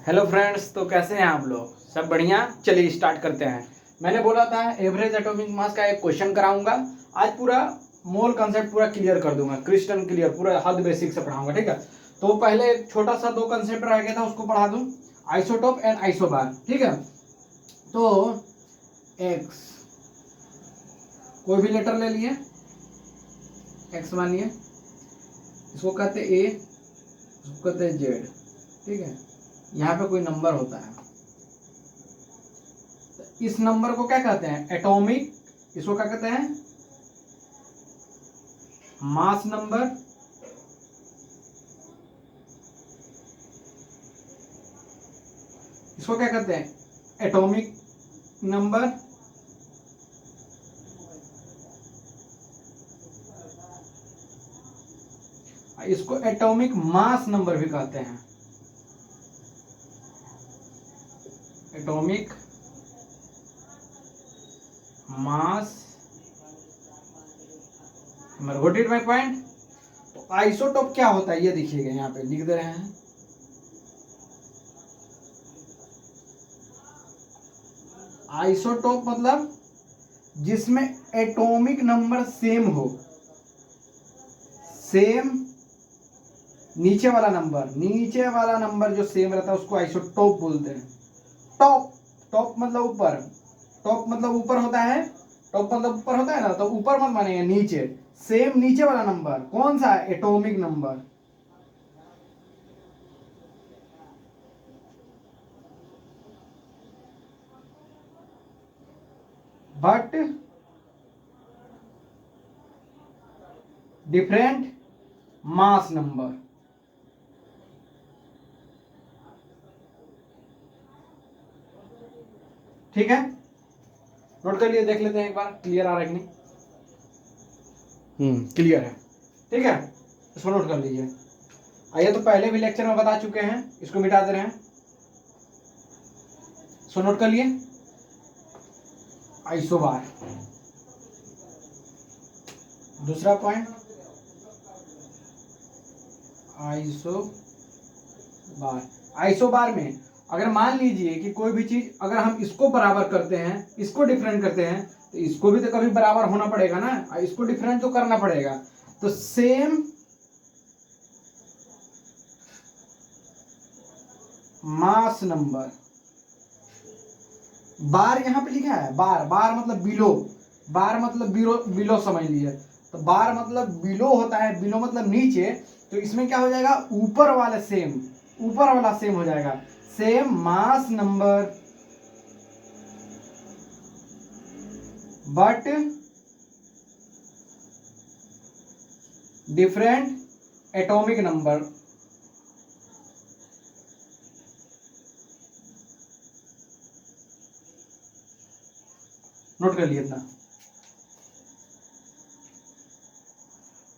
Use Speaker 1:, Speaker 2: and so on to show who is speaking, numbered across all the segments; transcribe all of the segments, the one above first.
Speaker 1: Hello friends, तो कैसे हैं आप लोग? सब बढ़िया। चलिए स्टार्ट करते हैं। मैंने बोला था एवरेज एटॉमिक मास का एक क्वेश्चन कराऊंगा। आज पूरा मोल कंसेप्ट पूरा क्लियर कर दूंगा, क्रिस्टल क्लियर, पूरा हद बेसिक से पढ़ाऊंगा। ठीक है, तो पहले एक छोटा सा दो कंसेप्ट रह गया था, उसको पढ़ा दूं। Isotope and isobar. ठीक है, तो एक्स कोई भी लेटर ले लिए, एक्स मानिए, इसको कहते ए, इसको कहते जेड। ठीक है, यहाँ पे कोई नंबर होता है, इस नंबर को क्या कहते हैं? एटॉमिक। इसको क्या कहते हैं? Mass number. इसको क्या कहते हैं? Atomic number. इसको एटॉमिक मास नंबर भी कहते हैं। Atomic mass number. What is my point? तो आइसोटोप क्या होता है ये देखिएगा, यहाँ पे लिख दे रहे हैं। आइसोटोप मतलब जिसमें एटॉमिक नंबर सेम हो। सेम नीचे वाला नंबर जो सेम रहता है उसको आइसोटोप बोलते हैं। टॉप, टॉप मतलब ऊपर, टॉप मतलब ऊपर होता है, टॉप मतलब ऊपर होता है ना, तो ऊपर मत मानेंगे, नीचे। सेम नीचे वाला नंबर कौन सा? Atomic number. But different mass number. ठीक है, नोट कर लिए, देख लेते हैं एक बार क्लियर आ रहा है कि नहीं। क्लियर है। ठीक है, इसको नोट कर लीजिए। आइए, तो पहले भी लेक्चर में बता चुके हैं, इसको मिटा दे रहे हैं। इसको नोट कर लिए। आइसोबार। दूसरा पॉइंट आइसोबार। आइसोबार में अगर मान लीजिए कि कोई भी चीज अगर हम इसको बराबर करते हैं, इसको डिफरेंट करते हैं, तो इसको भी तो कभी बराबर होना पड़ेगा ना, इसको डिफरेंट तो करना पड़ेगा। तो सेम मास नंबर। बार यहां पे लिखा है, बार, बार मतलब बिलो, बार मतलब बिलो, बिलो समझ लीजिए। तो बार मतलब बिलो होता है, बिलो मतलब नीचे। तो इसमें क्या हो जाएगा? ऊपर वाला सेम, ऊपर वाला सेम हो जाएगा। Same mass number but different atomic number. Note कर लिए इतना?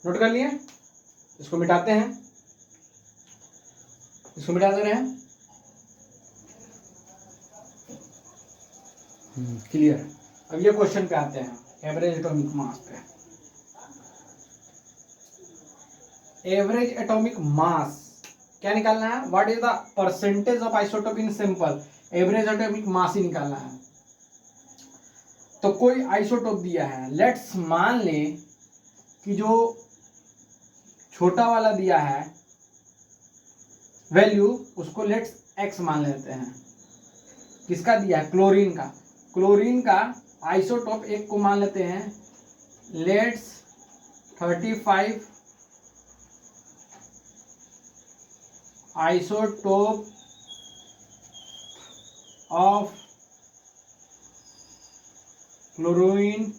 Speaker 1: नोट कर लिए? इसको मिटाते हैं, इसको मिटा दे रहे हैं। क्लियर। अब ये क्वेश्चन पे आते हैं, एवरेज एटॉमिक मास पे। एवरेज एटॉमिक मास क्या निकालना है? What is the percentage of isotope in simple? Average atomic mass ही निकालना है। तो कोई आइसोटोप दिया है, लेट्स मान ले कि जो छोटा वाला दिया है वैल्यू, उसको लेट्स एक्स मान लेते हैं। किसका दिया है? क्लोरीन का। क्लोरीन का आइसोटोप एक को मान लेते हैं let's 35 isotope of chlorine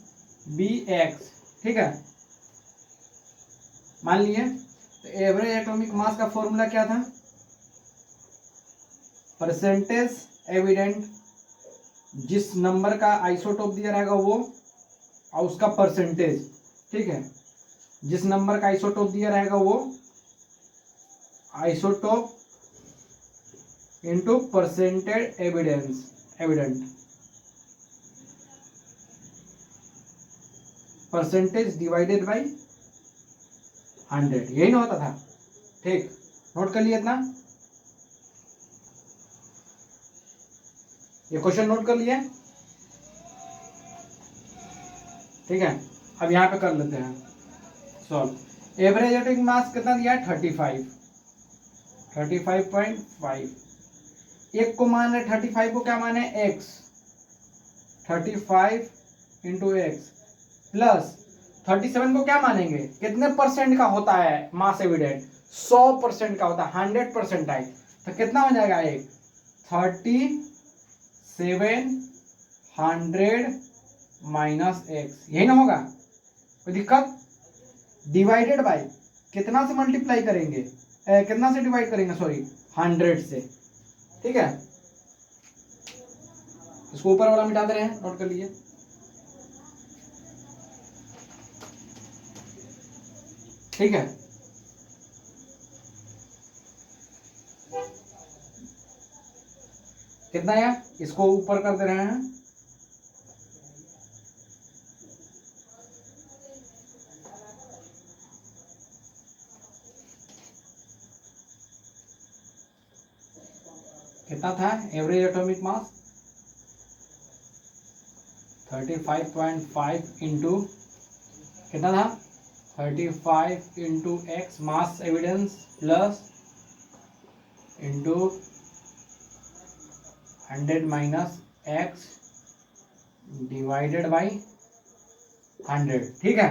Speaker 1: BX। ठीक है, मान लिए। तो एवरेज एटॉमिक मास का फॉर्मूला क्या था? परसेंटेज एविडेंट, जिस नंबर का आइसोटोप दिया रहेगा वो और उसका परसेंटेज। ठीक है, जिस नंबर का आइसोटोप दिया रहेगा वो isotope into percentage evident, percentage divided by 100, यही ना होता था। ठीक, नोट कर लिया इतना? ये क्वेश्चन नोट कर लिए, ठीक है। अब यहाँ पे कर लेते हैं सॉल्व। एवरेज एटॉमिक मास कितना दिया है 35.5। एक को मान रहे 35 को क्या माने x, 35 इंटू एक्स प्लस 37 को क्या मानेंगे, कितने परसेंट का होता है मास एविडेंट, 100% का होता है, 100% टाइप। तो कितना हो जाएगा एक 3700 माइनस एक्स, यही ना होगा, कोई दिक्कत। डिवाइडेड बाय कितना से मल्टीप्लाई करेंगे, कितना से डिवाइड करेंगे, सॉरी 100 से, ठीक है। इसको ऊपर वाला मिटा दे रहे हैं, नोट कर लीजिए, ठीक है। कितना है, इसको ऊपर कर दे रहे हैं, कितना था एवरेज एटॉमिक मास 35.5 इंटू कितना था 35 into x mass evidence plus into 100 minus x divided by 100, ठीक है।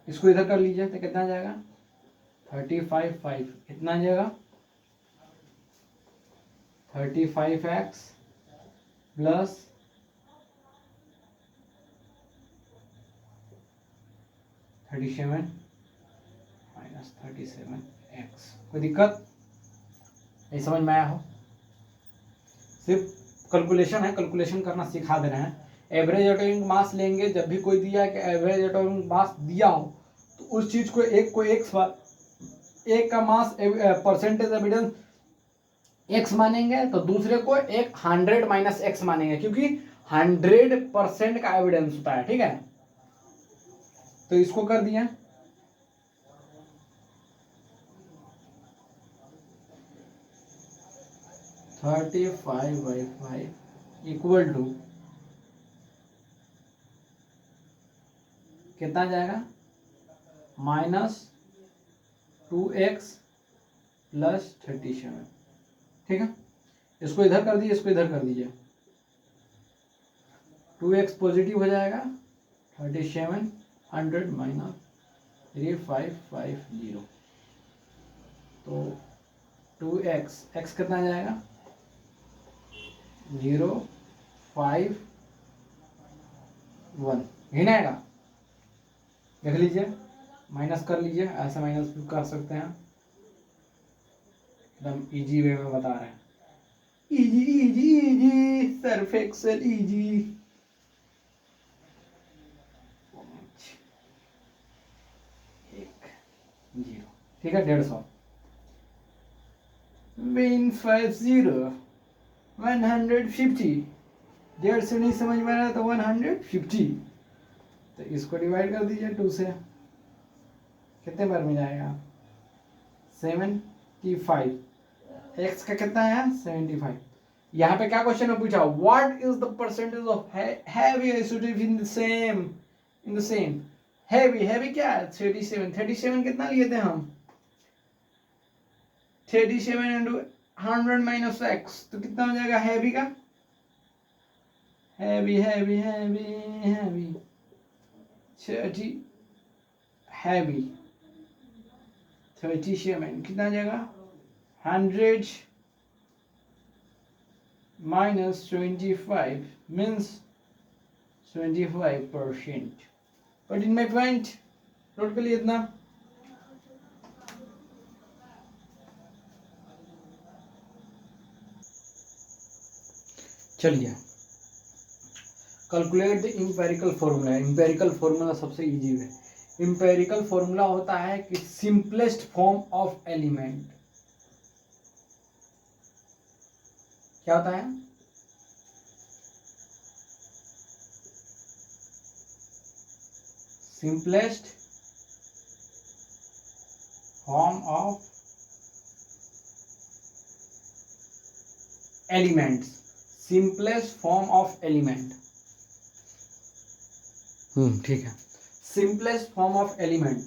Speaker 1: इसको इधर कर लीजिए तो कितना आ जाएगा 35.5, कितना आ जाएगा 35x प्लस 37 माइनस 37x। कोई दिक्कत नहीं, समझ में आया हो, सिर्फ कैलकुलेशन है, कैलकुलेशन करना सिखा दे रहे हैं। एवरेज एटॉमिक मास लेंगे, जब भी कोई दिया है कि एवरेज एटॉमिक मास दिया हो तो उस चीज को एक का मास परसेंटेज एविडेंस एक्स मानेंगे, तो दूसरे को एक 100 माइनस एक्स मानेंगे, क्योंकि 100% का एविडेंस होता है, ठीक है। तो इसको कर दिया 35/5 इक्वल टू कितना जाएगा -2x प्लस 37, ठीक है। इसको इधर कर दीजिए, इसको इधर कर दीजिए, 2x पॉजिटिव हो जाएगा, 3700 माइनस 3550, तो 2x x कितना जाएगा 051, यही ना आएगा, देख लीजिए, माइनस कर लीजिए, ऐसे माइनस भी कर सकते हैं, एकदम इजी वे में बता रहे हैं, easy easy easy Surf Excel easy. 0, ठीक है, 150 150 150 नहीं समझ में आ रहा तो 150, तो इसको डिवाइड कर दीजिए 2 से, कितने बार में जाएगा 75, x का कितना है 75। यहाँ पे क्या क्वेश्चन में पूछा, what is the percentage of heavy isotope in the same heavy क्या है 37 कितना लिए थे हम 37 इंटू 100 माइनस एक्स, तो कितना हो जाएगा हैवी का, हैवी 37 कितना आ जाएगा 100 minus 25 means 25%। But in my point note कर लिए इतना, चलिए calculate the empirical formula. Empirical formula सबसे इजी है। इंपेरिकल फॉर्मूला होता है कि सिंपलेस्ट फॉर्म ऑफ एलिमेंट, क्या होता है simplest form of elements, simplest form of element. ठीक है, सिंपलेस्ट फॉर्म ऑफ एलिमेंट।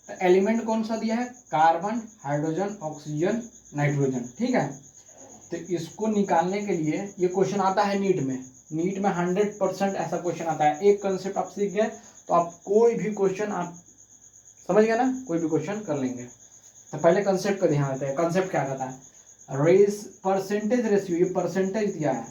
Speaker 1: तो एलिमेंट कौन सा दिया है? Carbon, hydrogen, oxygen, nitrogen. ठीक है, तो इसको निकालने के लिए ये क्वेश्चन आता है नीट में। नीट में 100% ऐसा क्वेश्चन आता है। एक कंसेप्ट आप सीख गए तो आप कोई भी क्वेश्चन आप समझ गए ना, कोई भी क्वेश्चन कर लेंगे। तो पहले कंसेप्ट का ध्यान देते हैं। कंसेप्ट क्या कहता है? परसेंटेज रेशियो, ये परसेंटेज दिया है,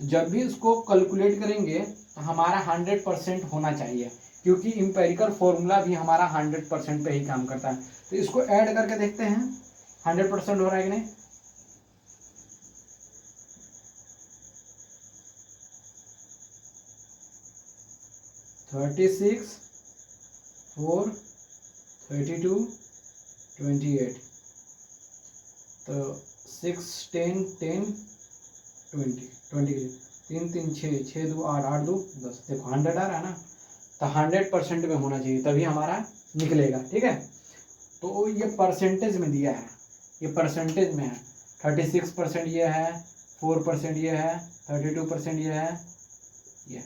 Speaker 1: तो जब भी इसको कैलकुलेट करेंगे तो हमारा 100% होना चाहिए, क्योंकि इंपेरिकल फॉर्मूला भी हमारा 100% पे ही काम करता है। तो इसको ऐड करके देखते हैं 100% हो रहा है कि नहीं। थर्टी सिक्स, 4, 32, 28, तो 6, 10, 10, 20, 20, 3, 3, 6, 6, 2, 8, 8, 2, 10। देखो 100 आ रहा है ना, तो 100% में होना चाहिए, तभी हमारा निकलेगा। ठीक है, तो ये परसेंटेज में दिया है, ये परसेंटेज में है। 36% ये है, 4% ये है, 32% ये है, ये।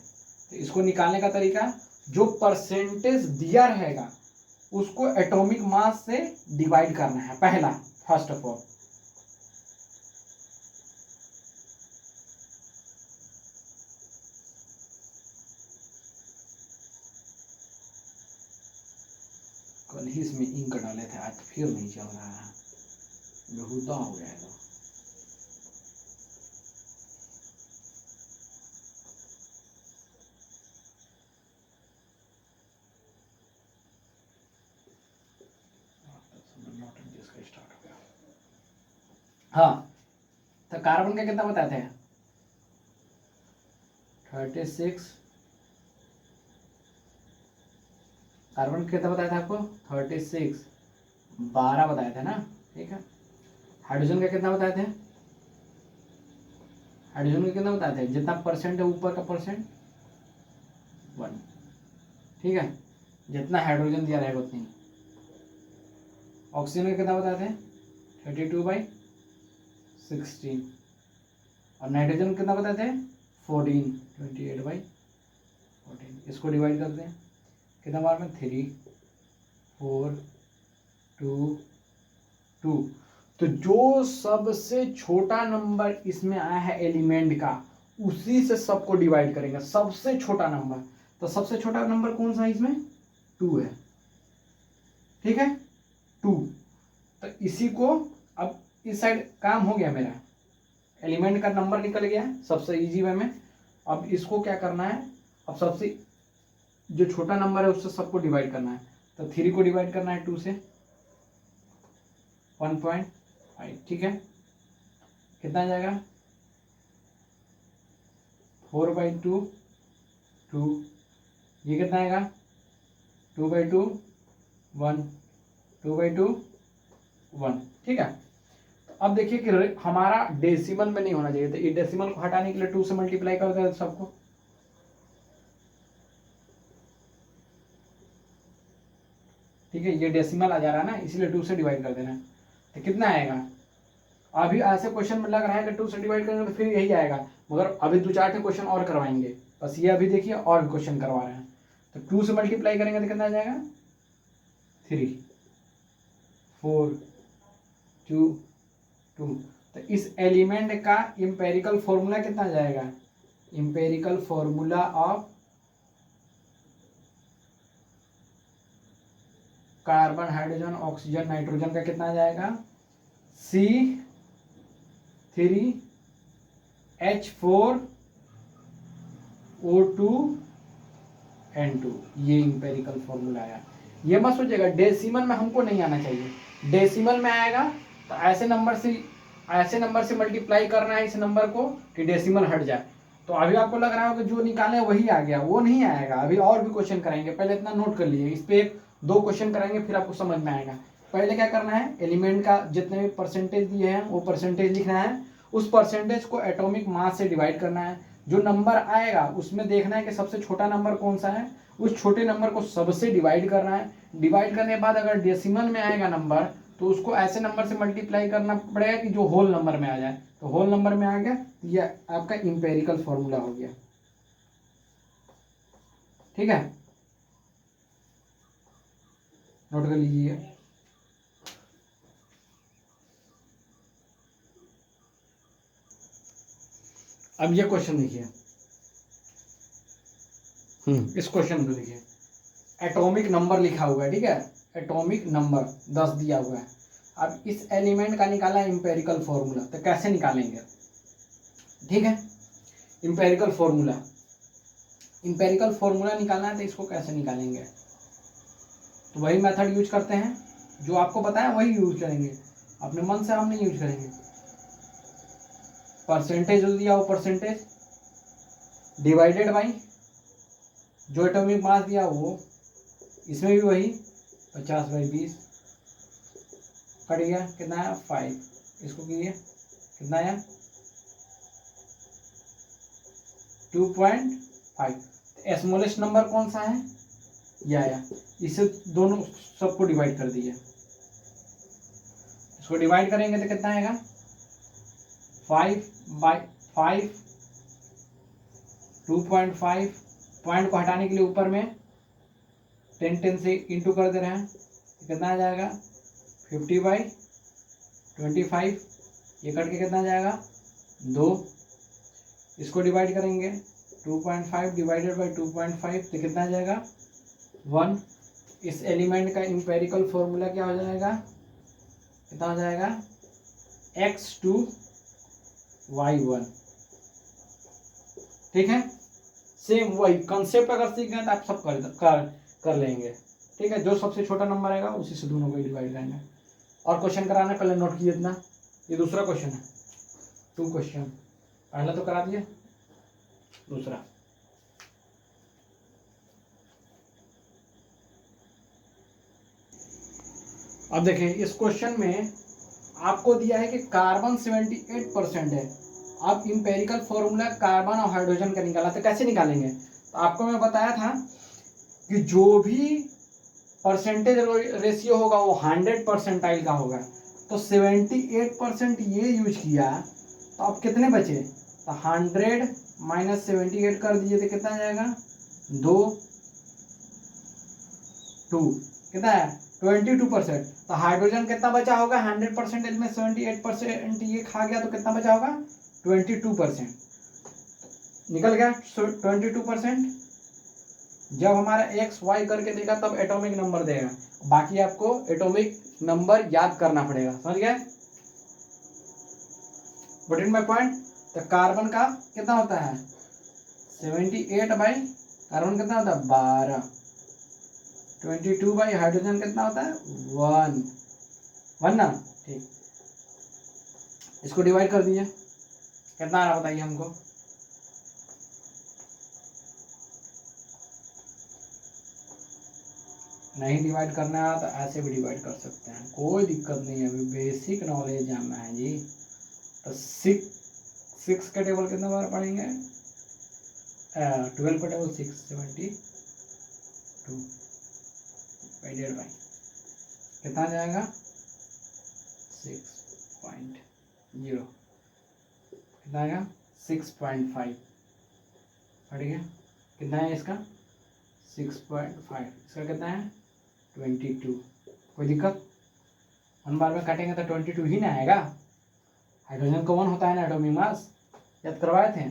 Speaker 1: तो इसको निकालने का तरीका, जो परसेंटेज दिया रहेगा उसको एटॉमिक मास से डिवाइड करना है पहला, फर्स्ट ऑफ ऑल। कल ही इसमें इंक डाले थे, आज फिर नहीं चल रहा है, बेहुदा हो गया है। हाँ, तो कार्बन का कितना बताते हैं? 36। कार्बन का कितना बताया था आपको? 36, 12 बताए थे ना। ठीक है, हाइड्रोजन का कितना बताए थे? हाइड्रोजन का कितना बताए थे? जितना परसेंट है ऊपर का परसेंट 1। ठीक है, जितना हाइड्रोजन दिया रहेगा उतनी। ऑक्सीजन का कितना बताए थे? 32/16। और नाइट्रोजन कितना बताए थे? 14, 28/14। इसको डिवाइड कर दें, कितना बार में? 3, 4, 2, 2। तो जो सबसे छोटा नंबर इसमें आया है एलिमेंट का, उसी से सबको डिवाइड करेंगे, सबसे छोटा नंबर। तो सबसे छोटा नंबर कौन सा है इसमें? 2 है। ठीक है, 2। तो इसी को अब इस साइड काम हो गया मेरा, एलिमेंट का नंबर निकल गया है सबसे इजी वे में। अब इसको क्या करना है? अब सबसे जो छोटा नंबर है उससे सबको डिवाइड करना है। तो 3 को डिवाइड करना है 2 से, 1.5। ठीक है, कितना आ जाएगा? 4/2, 2। ये कितना आएगा? 2/2, 1, 2/2, 1। ठीक है, तो अब देखिए कि हमारा डेसिमल में नहीं होना चाहिए, तो ये डेसिमल को हटाने के लिए 2 से मल्टीप्लाई कर दें सबको। ठीक है, ये डेसिमल आ जा रहा है ना, इसीलिए 2 से डिवाइड कर देना है। तो कितना आएगा? अभी ऐसे क्वेश्चन में लग रहा है कि 2 से डिवाइड करेंगे तो फिर यही आएगा, मगर अभी 2-4 क्वेश्चन और करवाएंगे, बस ये अभी देखिए और भी क्वेश्चन करवा रहे हैं। तो 2 से मल्टीप्लाई करेंगे तो कितना आ जाएगा? 3, 4, 2, 2। तो इस एलिमेंट का इंपेरिकल फॉर्मूला कितना आ जाएगा? Empirical formula of carbon, hydrogen, oxygen, nitrogen का कितना आ जाएगा? C3H4O2N2। ये इंपेरिकल फॉर्मूला आया। ये मत सोचिएगा डेसिमल में हमको नहीं आना चाहिए, डेसिमल में आएगा तो ऐसे नंबर से मल्टीप्लाई करना है इस नंबर को कि डेसिमल हट जाए। तो अभी आपको लग रहा होगा जो निकाले वही आ गया, वो नहीं आएगा। अभी और भी क्वेश्चन कराएंगे, पहले इतना नोट कर लीजिए, इस पे 2 क्वेश्चन कराएंगे फिर आपको समझ में आएगा। पहले क्या करना है? एलिमेंट का जितने भी परसेंटेज दिए हैं वो परसेंटेज लिखना है, उस परसेंटेज को एटॉमिक मास से डिवाइड करना है। जो नंबर आएगा उसमें देखना है कि सबसे छोटा नंबर कौन सा है, उस छोटे नंबर को सबसे डिवाइड करना है। डिवाइड करने के बाद अगर डेसिमल में आएगा नंबर तो उसको ऐसे नंबर से मल्टीप्लाई करना पड़ेगा कि जो होल नंबर में आ जाए। तो होल नंबर में आ गया, ये आपका इंपेरिकल फॉर्मूला हो गया। ठीक है, नोट कर लीजिए। अब ये क्वेश्चन देखिए, इस क्वेश्चन को देखिए, एटॉमिक नंबर लिखा हुआ है। ठीक है, एटॉमिक नंबर 10 दिया हुआ है। अब इस एलिमेंट का निकाला इंपेरिकल फॉर्मूला, तो कैसे निकालेंगे? ठीक है, इंपेरिकल फॉर्मूला, इंपेरिकल फॉर्मूला निकालना है तो इसको कैसे निकालेंगे? तो वही मेथड यूज करते हैं, जो आपको बताया वही यूज करेंगे, अपने मन से हम नहीं यूज करेंगे। परसेंटेज जो दिया वो परसेंटेज डिवाइडेड बाई जो एटॉमिक मास दिया वो, इसमें भी वही 50/20 कट गया, कितना आया 5। इसको कीजिए, कितना आया 2.5। स्मॉलेस्ट नंबर कौन सा है, ये आया। इसे दोनों सबको डिवाइड कर दिए, इसको डिवाइड करेंगे तो कितना आएगा 5/5, 2.5। पॉइंट को हटाने के लिए ऊपर में 10 से इंटू कर दे रहे हैं, तो कितना आ जाएगा 50/25। ये कट के कितना आ जाएगा 2। इसको डिवाइड करेंगे 2.5 डिवाइडेड बाई 2.5, तो कितना आ जाएगा 1। इस एलिमेंट का इंपेरिकल फॉर्मूला क्या हो जाएगा, कितना हो जाएगा x2y1। ठीक है, सेम वही कंसेप्ट अगर सीख गए तो आप सब कर लेंगे। ठीक है, जो सबसे छोटा नंबर आएगा उसी से दोनों को डिवाइड करेंगे। और क्वेश्चन कराना पहले नोट कीजिए इतना, ये दूसरा क्वेश्चन है, 2 क्वेश्चन, पहला तो करा दिए, दूसरा अब देखिए। इस क्वेश्चन में आपको दिया है कि कार्बन 78% है। अब इंपेरिकल फॉर्मूला कार्बन और हाइड्रोजन का निकाला, तो कैसे निकालेंगे? तो आपको मैं बताया था कि जो भी परसेंटेज रेशियो होगा वो 100% का होगा। तो 78% ये यूज किया, तो अब कितने बचे? तो 100 - 78 कर दीजिए तो कितना आ जाएगा 2 कितना है 22%। तो हाइड्रोजन कितना बचा होगा 100% में 78% ये खा गया, तो कितना बचा होगा 22%। निकल गया 22%। जब हमारा एक्स वाई करके देगा तब एटॉमिक नंबर देगा, बाकी आपको एटॉमिक नंबर याद करना पड़ेगा। समझ गए? But in my point. तो कार्बन का कितना होता है 78 बाई कार्बन कितना होता है 12, 22 बाई हाइड्रोजन कितना होता है 1 ना। ठीक, इसको डिवाइड कर दीजिए, कितना आ रहा बताइए हमको। नहीं डिवाइड करना है तो ऐसे भी डिवाइड कर सकते हैं, कोई दिक्कत नहीं है, अभी बेसिक नॉलेज जानना है जी। तो 6 का टेबल कितना बार पढ़ेंगे 12 का टेबल 672 डिवाइडेड बाई कितना आ जाएगा 6.0, कितना आएगा 6.5। हट गया, कितना है इसका 6.5, इसका कितना है 22। कोई दिक्कत? 1 बार में काटेंगे तो 22 ही ना आएगा। हाइड्रोजन का 1 होता है ना एटॉमिक मास, याद करवाए थे।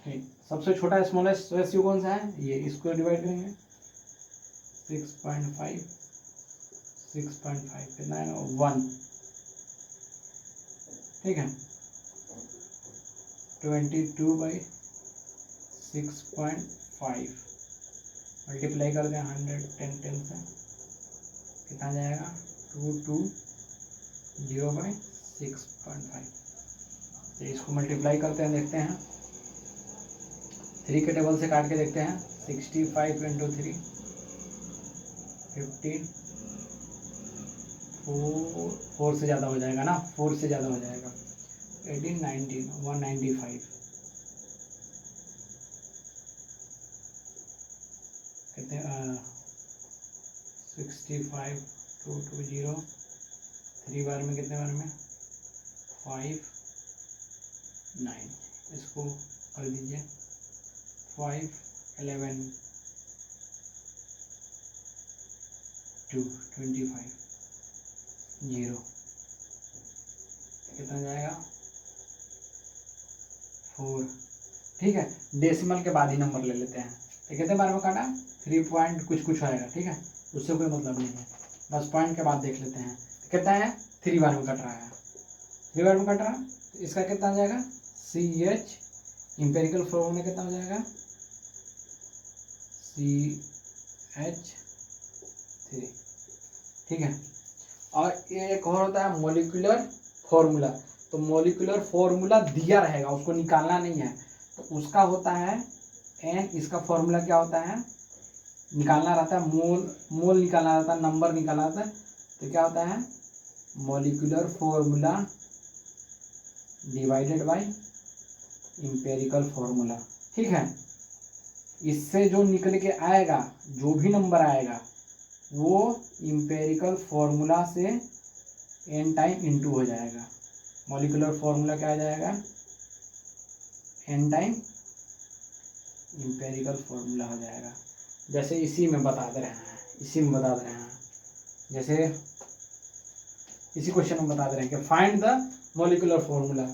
Speaker 1: ठीक, सबसे छोटा स्मॉलेस्ट रेशियो कौन सा है ये, इसको डिवाइड करेंगे 6.5 कितना है 1। ठीक है, 22/6.5 मल्टीप्लाई कर दें 110 से, कितना जाएगा 220/6.5। तो इसको मल्टीप्लाई करते हैं, देखते हैं 3 के टेबल से काट के देखते हैं 65 × 3 15, 4 से ज़्यादा हो जाएगा ना, 4 से ज़्यादा हो जाएगा 18 19 195 कितने 65 220, 3 बार में कितने बार में 5 9, इसको कर दीजिए 5 11 2 25 0, कितना जाएगा 4। ठीक है, डेसिमल के बाद ही नंबर ले लेते हैं। तो कितने बार में काटा 3 पॉइंट कुछ आएगा। ठीक है, उससे कोई मतलब नहीं है, बस पॉइंट के बाद देख लेते हैं। तो कितना है 3 बार में कट रहा है, 3 बार में कट रहा है। तो इसका कितना हो जाएगा CH, इंपेरिकल फॉर्मूला कितना हो जाएगा CH3। ठीक है, और ये एक और होता है मॉलिक्यूलर फॉर्मूला। तो मॉलिक्यूलर फॉर्मूला दिया रहेगा, उसको निकालना नहीं है। तो उसका होता है N, इसका फॉर्मूला क्या होता है, निकालना रहता है मोल निकालना रहता है, नंबर निकालना रहता है। तो क्या होता है molecular formula divided by empirical formula. ठीक है, इससे जो निकल के आएगा, जो भी नंबर आएगा वो इंपेरिकल फॉर्मूला से n टाइम इंटू हो जाएगा। मॉलिक्यूलर फॉर्मूला क्या आ जाएगा n टाइम इंपेरिकल फॉर्मूला हो जाएगा। जैसे इसी में बता दे रहे हैं, जैसे इसी क्वेश्चन में बता दे रहे हैं कि find the molecular formula.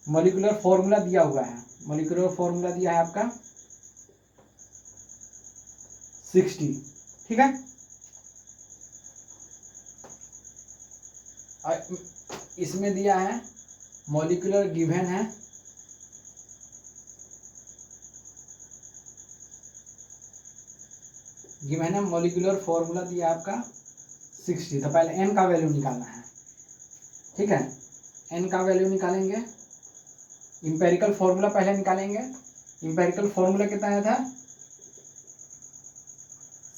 Speaker 1: Molecular formula दिया हुआ है, मॉलिक्यूलर फॉर्मूला दिया है आपका 60। ठीक है, और इसमें दिया है मॉलिक्यूलर गिवन है मॉलिक्यूलर फॉर्मूला दिया आपका 60। तो पहले n का वैल्यू निकालना है। ठीक है, n का वैल्यू निकालेंगे, इंपेरिकल फॉर्मूला पहले निकालेंगे। इंपेरिकल फॉर्मूला कितना आया था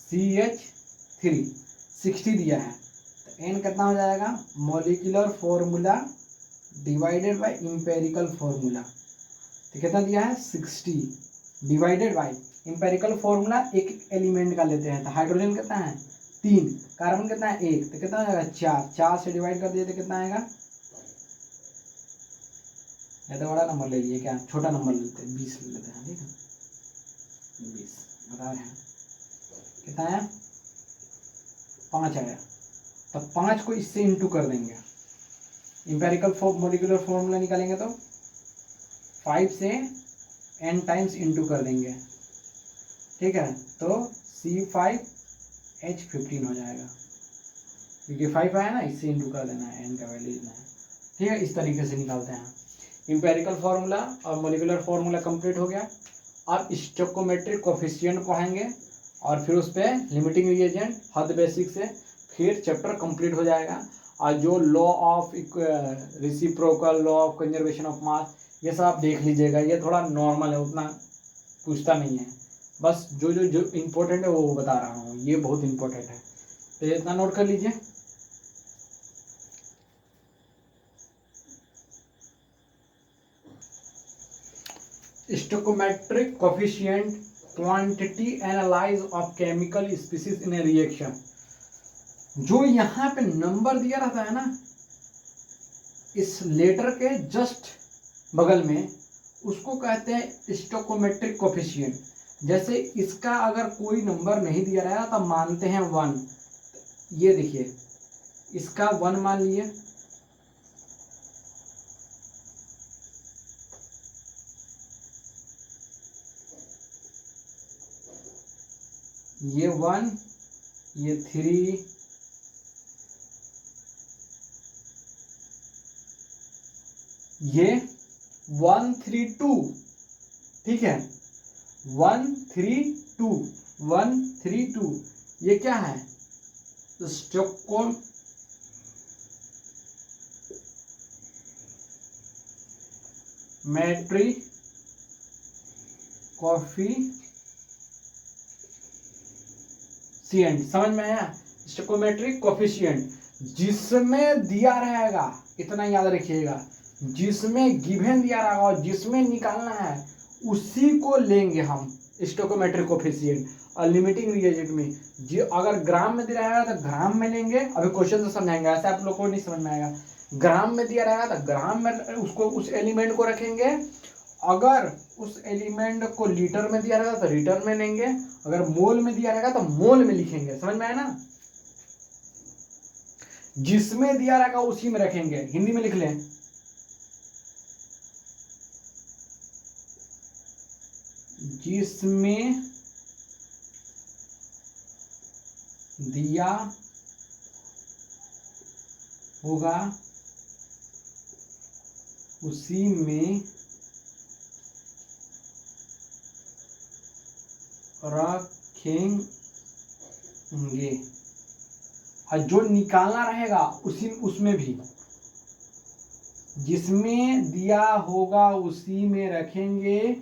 Speaker 1: CH3, 60 दिया है। तो n कितना हो जाएगा molecular formula divided by empirical formula. तो कितना दिया है 60 डिवाइडेड बाय इंपेरिकल फॉर्मूला एक एलिमेंट का लेते हैं। तो हाइड्रोजन कितना है 3, कार्बन कितना है 1, तो कितना हो जाएगा 4 से डिवाइड कर दिए तो कितना आएगा, या तो बड़ा नंबर ले लीजिए, क्या छोटा नंबर लेते हैं 20 ले लेते हैं। ठीक है, 20 बता रहे हैं कितना है 5 आया। तो 5 को इससे इंटू कर देंगे, इंपेरिकल मॉलिक्यूलर फॉर्मूला निकालेंगे तो 5 से n टाइम्स इंटू कर देंगे। ठीक है, तो C5H15 हो जाएगा, क्योंकि 5 आया ना, इससे इंटू कर देना है, n का वैल्यू देना है। ठीक है, इस तरीके से निकालते हैं। इंपेरिकल फार्मूला और मॉलिक्यूलर फार्मूला कंप्लीट हो गया। अब स्टोइकोमेट्रिक कोफिशिएंट पढ़ेंगे और फिर उस पर लिमिटिंग रिएजेंट हद बेसिक से फिर चैप्टर कंप्लीट हो जाएगा। और जो law of reciprocal, law of conservation of mass, ये सब आप देख लीजिएगा। ये थोड़ा नॉर्मल है, उतना पूछता नहीं है, बस जो जो जो इम्पोर्टेंट है वो बता रहा हूँ, ये बहुत इम्पोर्टेंट है, तो इतना नोट कर लीजिए। Stoichiometric coefficient, quantity analyse of chemical species in A reaction. जो यहाँ पे नंबर दिया रहता है ना, इस लेटर के जस्ट बगल में, उसको कहते हैं स्टोइकोमेट्रिक कोफिशिएंट। जैसे इसका अगर कोई नंबर नहीं दिया रहा तो मानते हैं 1, ये देखिए इसका 1 मान लिए, ये 1, ये 3, ये 1 3 2। ठीक है, 1 3 2 1 3 2, ये क्या है स्टोइकोमेट्रिक कोफिशिएंट। समझ में आया? स्टोइकोमेट्रिक कोफिशिएंट जिसमें दिया रहेगा, इतना याद रखिएगा, जिसमें गिवन दिया रहेगा और जिसमें निकालना है उसी को लेंगे हम। Stoichiometric coefficient. और लिमिटिंग रिएजेंट में जो अगर ग्राम में दिया रहेगा तो ग्राम में लेंगे, अभी क्वेश्चन तो समझाएंगे, ऐसे आप लोग को नहीं समझ में आएगा। ग्राम में दिया रहेगा तो ग्राम में उसको उस एलिमेंट को रखेंगे, अगर उस एलिमेंट को लीटर में दिया रहेगा तो लीटर में लेंगे, अगर मोल में दिया रहेगा तो मोल में लिखेंगे। समझ में आया ना? जिसमें दिया रहेगा उसी में रखेंगे। हिंदी में लिख लें, जिसमें दिया होगा उसी में रखेंगे, और जो निकालना रहेगा उसी उसमें भी, जिसमें दिया होगा उसी में रखेंगे,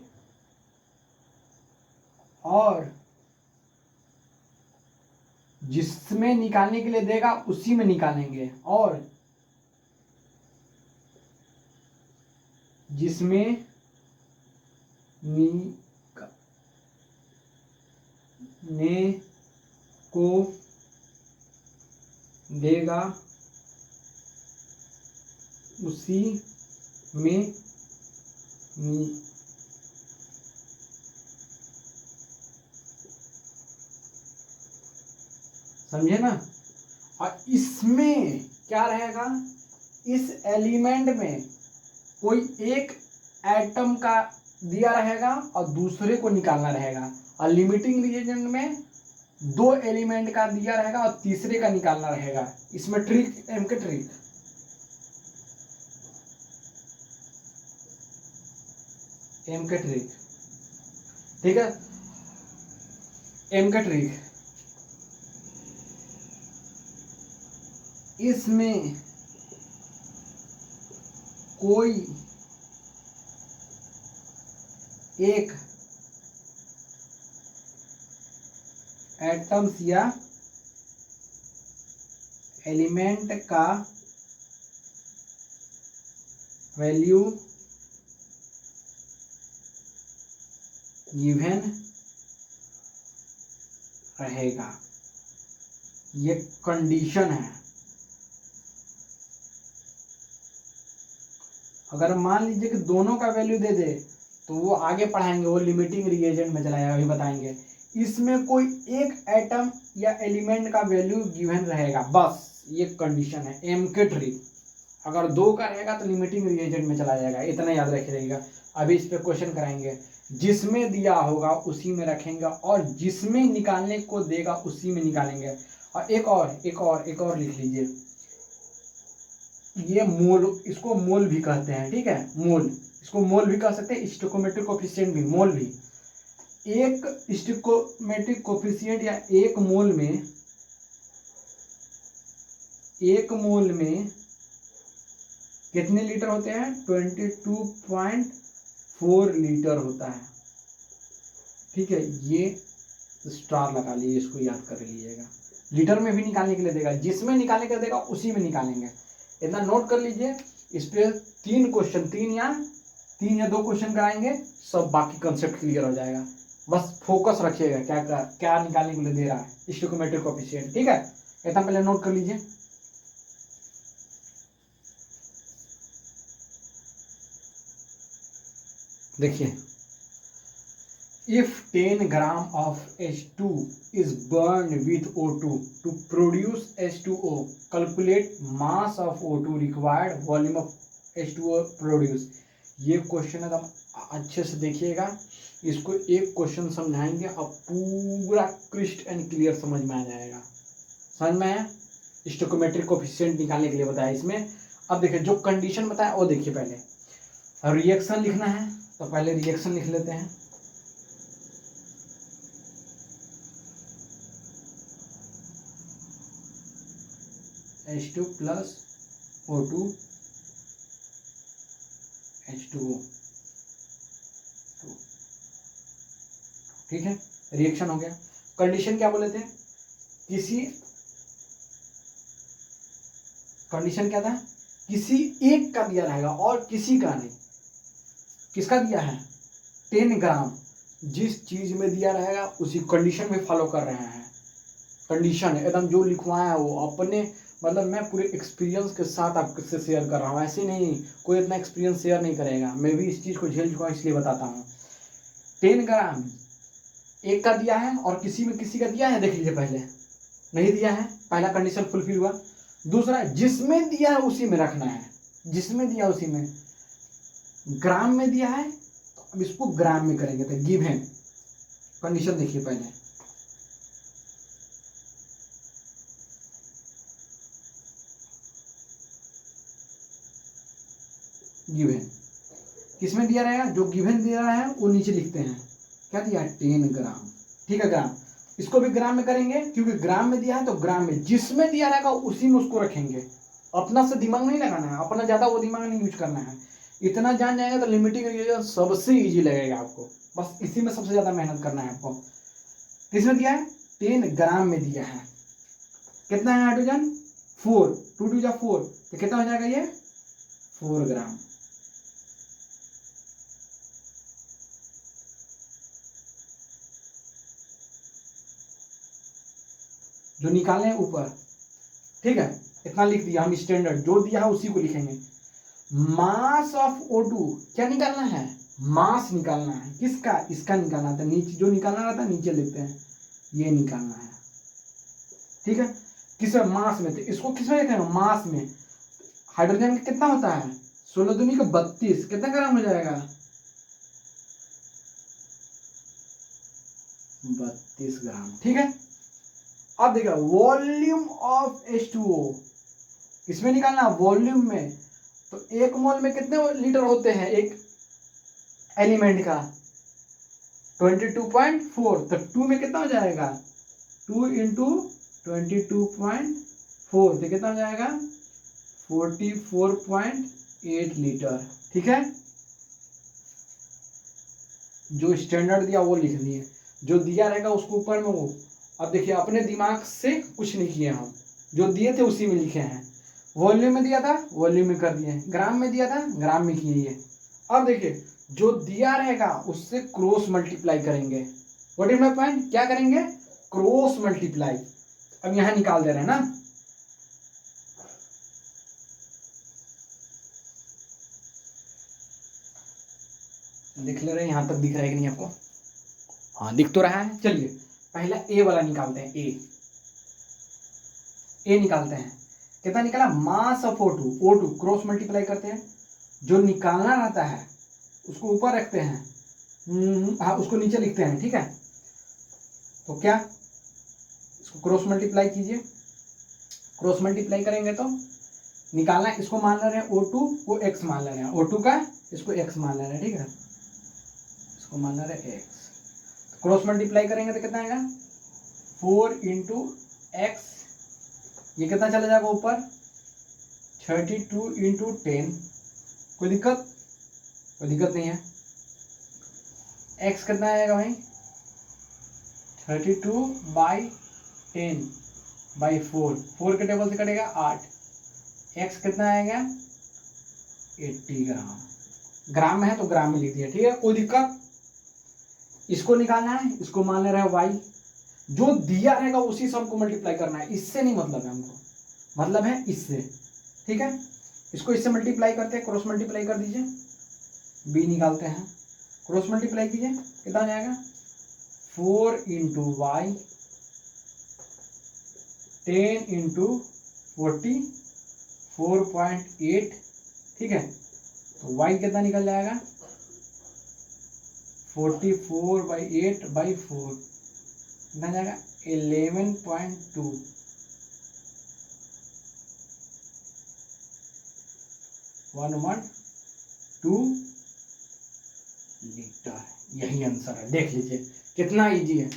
Speaker 1: और जिसमें निकालने के लिए देगा उसी में निकालेंगे, और जिसमें निकालने को देगा उसी में समझे ना? और इसमें क्या रहेगा, इस एलिमेंट में कोई एक एटम का दिया रहेगा और दूसरे को निकालना रहेगा, और लिमिटिंग रिएजेंट में 2 एलिमेंट का दिया रहेगा और तीसरे का निकालना रहेगा। इसमें ट्रिक, एम के ट्रिक, एम के ट्रिक, ठीक है, एम का ट्रिक, इसमें कोई एक एटम्स या एलिमेंट का वैल्यू गिवन रहेगा। ये कंडीशन है। अगर मान लीजिए कि दोनों का वैल्यू दे दे तो वो आगे पढ़ाएंगे, वो लिमिटिंग रिएजेंट में चला जाएगा, अभी बताएंगे। इसमें कोई एक एटम या एलिमेंट का वैल्यू गिवन रहेगा, बस ये कंडीशन है, एम के ट्रिक। अगर 2 का रहेगा तो लिमिटिंग रिएजेंट में चला जाएगा, इतना याद रखिएगा। अभी इस पे क्वेश्चन कराएंगे। जिसमें दिया होगा उसी में रखेंगे, और जिसमें निकालने को देगा उसी में निकालेंगे। और एक और लिख लीजिए, ये मोल, इसको मोल भी कहते हैं, ठीक है, मोल, इसको मोल भी कह सकते हैं, स्टोइकोमेट्रिक कोफिशिएंट भी, मोल भी। एक स्टोइकोमेट्रिक कोफिशिएंट या एक मोल में कितने लीटर होते हैं? 22.4 लीटर होता है, ठीक है। ये स्टार लगा लीजिए, इसको याद कर लीजिएगा। लीटर में भी निकालने के लिए देगा, जिसमें निकालने के लिए देगा उसी में निकालेंगे, इतना नोट कर लीजिए। इस पे 3 क्वेश्चन, 3 या 2 क्वेश्चन कराएंगे, सब बाकी कंसेप्ट क्लियर हो जाएगा। बस फोकस रखिएगा क्या निकालने के लिए दे रहा है स्टोइकोमेट्रिक कोफिशिएंट, ठीक है। इतना पहले नोट कर लीजिए। देखिए, if 10 gram of H2 is burned with O2 to produce H2O, calculate mass of O2 required, volume of H2O produced। ये क्वेश्चन एकदम अच्छे से देखिएगा, इसको एक क्वेश्चन समझाएंगे और पूरा क्रिस्टल एंड क्लियर समझ में आ जाएगा। समझ में आया? स्टोइकोमेट्रिक कोफिशिएंट निकालने के लिए बताया इसमें। अब देखिए जो कंडीशन बताया वो देखिए, पहले रिएक्शन लिखना है तो पहले रिएक्शन लिख लेते हैं। H2 प्लस O2 H2O, ठीक है, रिएक्शन हो गया। कंडीशन क्या बोले थे? कंडीशन क्या था? किसी एक का दिया रहेगा और किसी का नहीं। किसका दिया है? 10 ग्राम, जिस चीज में दिया रहेगा उसी कंडीशन में फॉलो कर रहे हैं। कंडीशन एकदम जो लिखवाया है वो अपने, मतलब मैं पूरे एक्सपीरियंस के साथ आपसे शेयर कर रहा हूँ, ऐसे नहीं कोई इतना एक्सपीरियंस शेयर नहीं करेगा, मैं भी इस चीज़ को झेल चुका हूँ इसलिए बताता हूँ। 10 ग्राम एक का दिया है और किसी का दिया है, देख लीजिए पहले नहीं दिया है, पहला कंडीशन फुलफिल हुआ। दूसरा जिसमें दिया है उसी में रखना है, जिसमें दिया उसी में। ग्राम में दिया है तो अब इसको ग्राम में करेंगे, तो गिवन कंडीशन देखिए पहले, गिवन किसमें दिया रहेगा, जो गिवन दिया रहा है वो नीचे लिखते हैं, क्या दिया है 10 ग्राम, ठीक है ग्राम। इसको भी ग्राम में करेंगे क्योंकि ग्राम में दिया है तो ग्राम में जिसमें दिया रहेगा उसी में उसको रखेंगे। अपना से दिमाग नहीं लगाना है, अपना ज्यादा वो दिमाग नहीं यूज करना है, इतना जान जाएगा तो लिमिटिंग रिलेशन सबसे इजी लगेगा आपको, बस इसी में सबसे ज्यादा मेहनत करना है आपको। किसमें दिया है 10 ग्राम में दिया है, कितना है हाइड्रोजन 4, 2 2 जा 4, तो कितना हो जाएगा ये 4 ग्राम। जो निकाले ऊपर, ठीक है इतना लिख दिया हम, स्टैंडर्ड जो दिया है उसी को लिखेंगे। मास ऑफ O2 क्या निकालना है, मास निकालना है, किसका, इसका निकालना था, नीचे जो निकालना रहता है नीचे लिखते हैं, ये निकालना है, ठीक है। किस मास में, तो इसको किस में लिखेंगे मास में। हाइड्रोजन का कितना होता है 16 दूनी का 32, कितना ग्राम हो जाएगा 32 ग्राम, ठीक है। अब देखिए वॉल्यूम ऑफ H2O किसमें निकालना, वॉल्यूम में, तो 1 मोल में कितने लीटर होते हैं एक एलिमेंट का 22.4, तो 2 में कितना हो जाएगा 2 इंटू 22.4, तो कितना हो जाएगा 44.8 लीटर, ठीक है। जो स्टैंडर्ड दिया वो लिख दिए, जो दिया रहेगा उसको ऊपर में वो। अब देखिए अपने दिमाग से कुछ नहीं किए हम, जो दिए थे उसी में लिखे हैं। वॉल्यूम में दिया था वॉल्यूम में कर दिए, ग्राम में दिया था ग्राम में किए ये। अब देखिए जो दिया रहेगा उससे क्रॉस मल्टीप्लाई करेंगे, व्हाट इज माय पॉइंट, क्या करेंगे क्रॉस मल्टीप्लाई। अब यहां निकाल दे रहे हैं ना, देख ले रहे हैं, यहां तक दिख रहा है कि नहीं आपको, हाँ दिख तो रहा है। चलिए पहला ए वाला निकालते हैं, ए निकालते हैं, कितना निकाला mass of O2 cross multiply करते हैं, जो निकालना रहता है उसको ऊपर रखते हैं, हाँ उसको नीचे लिखते हैं, ठीक है। तो क्या इसको क्रॉस मल्टीप्लाई कीजिए, क्रॉस मल्टीप्लाई करेंगे तो निकालना, इसको मान ले रहे हैं O2 को x मान ले रहे हैं, O2 का इसको x मान ले रहे हैं, ठीक है, इसको मान ले रहे हैं x। क्रॉस मल्टीप्लाई करेंगे तो कितना आएगा 4 इंटू एक्स, ये कितना चला जाएगा ऊपर 32 इंटू 10, कोई दिक्कत नहीं है। x कितना आएगा भाई 32/10/4, के टेबल से कटेगा 8, x कितना आएगा 80 ग्राम, ग्राम में है तो ग्राम में लिख दिया, ठीक है कोई दिक्कत। इसको निकालना है, इसको मान ले रहे हैं y, जो दिया रहेगा उसी से हमको मल्टीप्लाई करना है, इससे नहीं मतलब है हमको, मतलब है इससे, ठीक है। इसको इससे मल्टीप्लाई करते हैं, क्रॉस मल्टीप्लाई कर दीजिए, b निकालते हैं, क्रॉस मल्टीप्लाई कीजिए कितना आ जाएगा 4 इंटू वाई 10 इंटू 44.8, ठीक है। तो y कितना निकल जाएगा 44/8/4, कितना जाएगा 11.2, 112 लीटर, यही आंसर है। देख लीजिए कितना इजी है,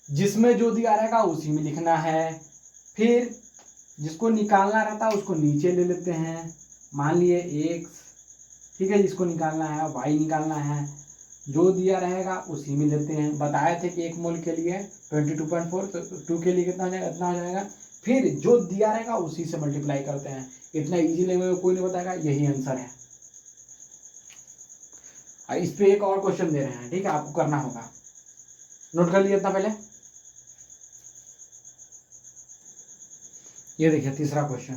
Speaker 1: जिसमें जो दिया रहेगा उसी में लिखना है, फिर जिसको निकालना रहता है उसको नीचे ले लेते हैं, मान लिए x, ठीक है, जिसको निकालना है y निकालना है, जो दिया रहेगा उसी में लेते हैं। बताए थे कि 1 मोल के लिए 22.4, तो 2 के लिए कितना हो जाएगा, इतना हो जाएगा, फिर जो दिया रहेगा उसी से मल्टीप्लाई करते हैं। इतना इजी लैंग्वेज में कोई नहीं बताएगा, यही आंसर है। इस पे एक और क्वेश्चन दे रहे हैं, ठीक है, आपको करना होगा। नोट कर लिया था पहले। ये देखिए तीसरा क्वेश्चन,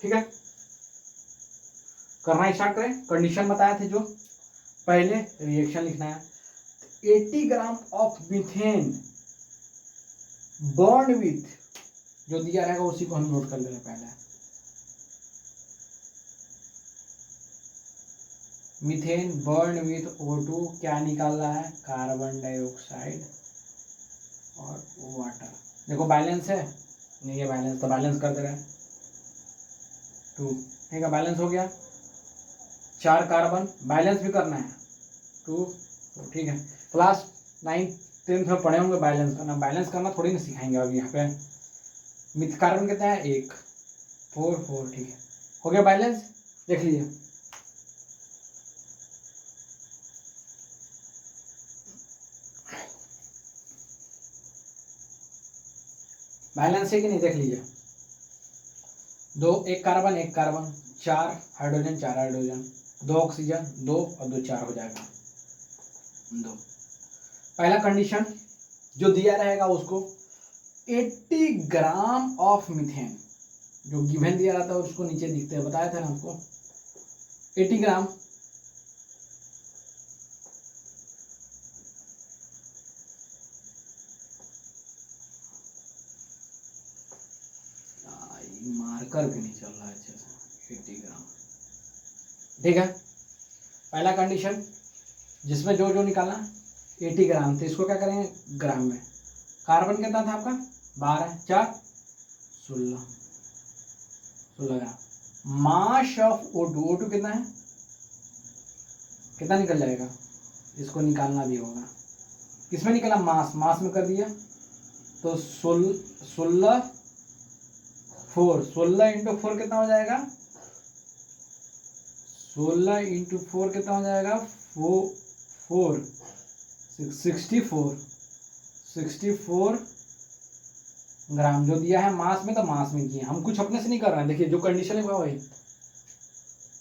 Speaker 1: ठीक है। करना स्टार्ट करें। कंडीशन बताए थे जो पहले, रिएक्शन लिखना है। 80 gram of methane burn with, जो दिया रहेगा उसी को हम नोट कर ले रहे हैं पहले। मीथेन बर्न विथ O2, क्या निकाल रहा है, कार्बन डाइऑक्साइड और वाटर। देखो बैलेंस है, नहीं है बैलेंस तो बैलेंस कर दे रहे हैं। 2, ठीक है, बैलेंस हो गया। 4 कार्बन, बैलेंस भी करना है 2, ठीक है। क्लास 9 10th में पढ़े होंगे बैलेंस करना। बैलेंस करना थोड़ी ना सिखाएंगे अभी यहाँ पे। मिथ कार्बन कितना है, 1 4 4, ठीक है, हो गया बैलेंस। देख लीजिए बैलेंस है कि नहीं, देख लीजिए। 2 1 carbon 1 carbon, 4 hydrogen 4 hydrogen, 2 oxygen 2 और 2 4 हो जाएगा 2। पहला कंडीशन जो दिया रहेगा उसको 80 ग्राम ऑफ मीथेन, जो गिवन दिया रहता है उसको नीचे दिखते हैं, बताया था ना आपको 80 ग्राम। मार्कर भी नहीं चल रहा है अच्छे से। 80 ग्राम, ठीक है। पहला कंडीशन जिसमें जो जो निकालना 80 ग्राम थे, इसको क्या करेंगे ग्राम में। कार्बन कितना था आपका 12, 4 16 ग्राम। मास ऑफ O2 कितना है, कितना निकल जाएगा, इसको निकालना भी होगा। किसमें निकला, मास में कर दिया तो 16 4, 16 इंटू 4 कितना हो जाएगा, 16 इंटू 4 कितना हो जाएगा 4 64 ग्राम जो दिया है मास में, तो मास में किया। हम कुछ अपने से नहीं कर रहे हैं। देखिए जो कंडीशन है वही।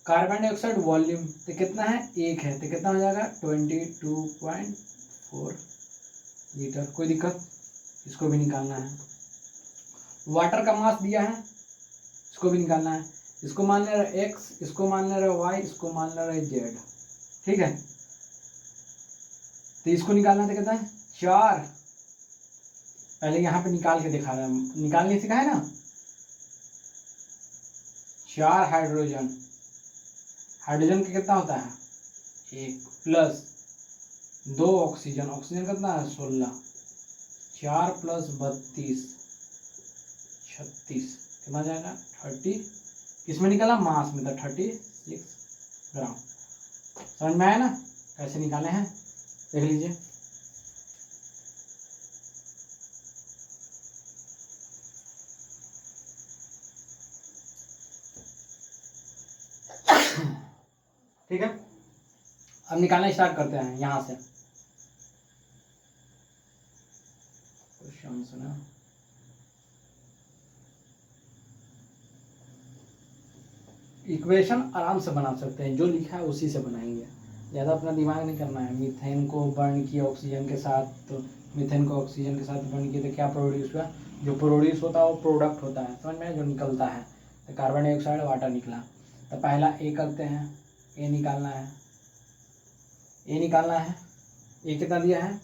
Speaker 1: कार्बन डाइऑक्साइड वॉल्यूम तो कितना है, 1 है, तो कितना हो जाएगा 22.4 लीटर। कोई दिक्कत, इसको भी निकालना है। वाटर का मास दिया है, इसको भी निकालना है। इसको मान ले रहा x, इसको मान ले रहा y, इसको मान ले रहा z, ठीक है। तो इसको निकालना था कितना है 4। पहले यहाँ पे निकाल के दिखा रहा है, निकालने सिखाया ना। 4 हाइड्रोजन, हाइड्रोजन का कितना होता है 1, प्लस 2 ऑक्सीजन, ऑक्सीजन कितना है 16, 4 प्लस 32 36, कितना जाएगा 30। किसमें निकाला, मास में, तो 36 ग्राम। समझ में आया ना कैसे निकाले हैं, देख लीजिए। ठीक है, अब निकालना स्टार्ट करते हैं यहां से। क्वेश्चन सुना, इक्वेशन आराम से बना सकते हैं, जो लिखा है उसी से बनाएंगे, ज़्यादा अपना दिमाग नहीं करना है। मीथेन को बर्न किया ऑक्सीजन के साथ, तो मीथेन को ऑक्सीजन के साथ बर्न किया तो क्या प्रोड्यूस हुआ, जो प्रोड्यूस होता है वो प्रोडक्ट होता है, समझ में, जो निकलता है। तो कार्बन डाइऑक्साइड वाटर निकला। तो पहला ए करते हैं, ए निकालना है, ए निकालना है। ए कितना दिया है,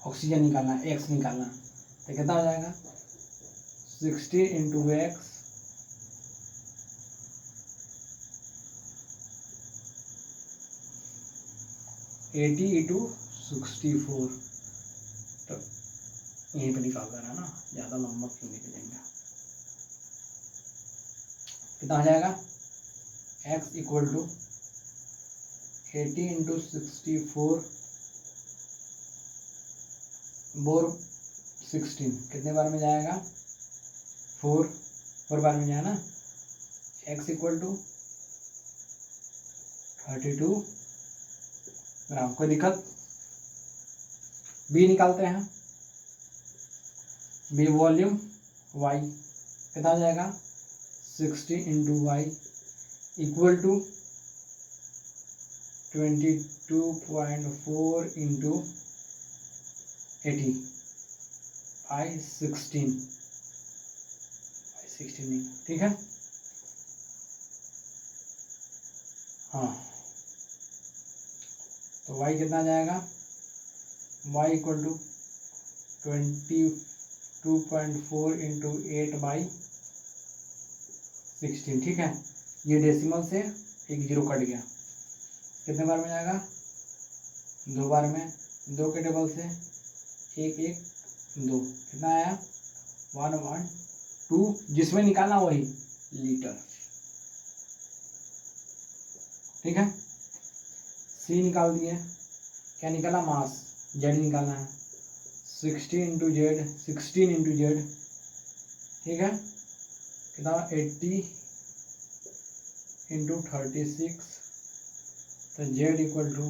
Speaker 1: ऑक्सीजन निकालना है, एक्स निकालना है। तो कितना हो जाएगा 60 इंटू एक्स, एटी इंटू 64। तो यहीं पे निकाल कर है ना, ज़्यादा लंबा क्यों निकलेंगे। कितना हो जाएगा x इक्वल टू 80 इंटू 64 बोर 16, कितने बार में जाएगा 4 बार में जाए ना। x इक्वल टू 32 ग्राम। कोई दिक्कत, बी निकालते हैं। बी वॉल्यूम, y कितना हो जाएगा 60 into y equal to 22.4 into 80 by 16, ठीक है। हाँ, तो y कितना आ जाएगा, y इक्वल टू 22.4 इंटू 8/16, ठीक है। ये डेसिमल से एक जीरो कट गया, कितने बार में जाएगा, 2 बार में, 2 के टेबल से 1 1 2, कितना आया 1/2, जिसमें निकालना वही लीटर, ठीक है। सी निकाल दिए, क्या निकाला, मास, जेड निकालना है, 16 इंटू जेड, ठीक है, कितना 80 इंटू 36, तो जेड इक्वल टू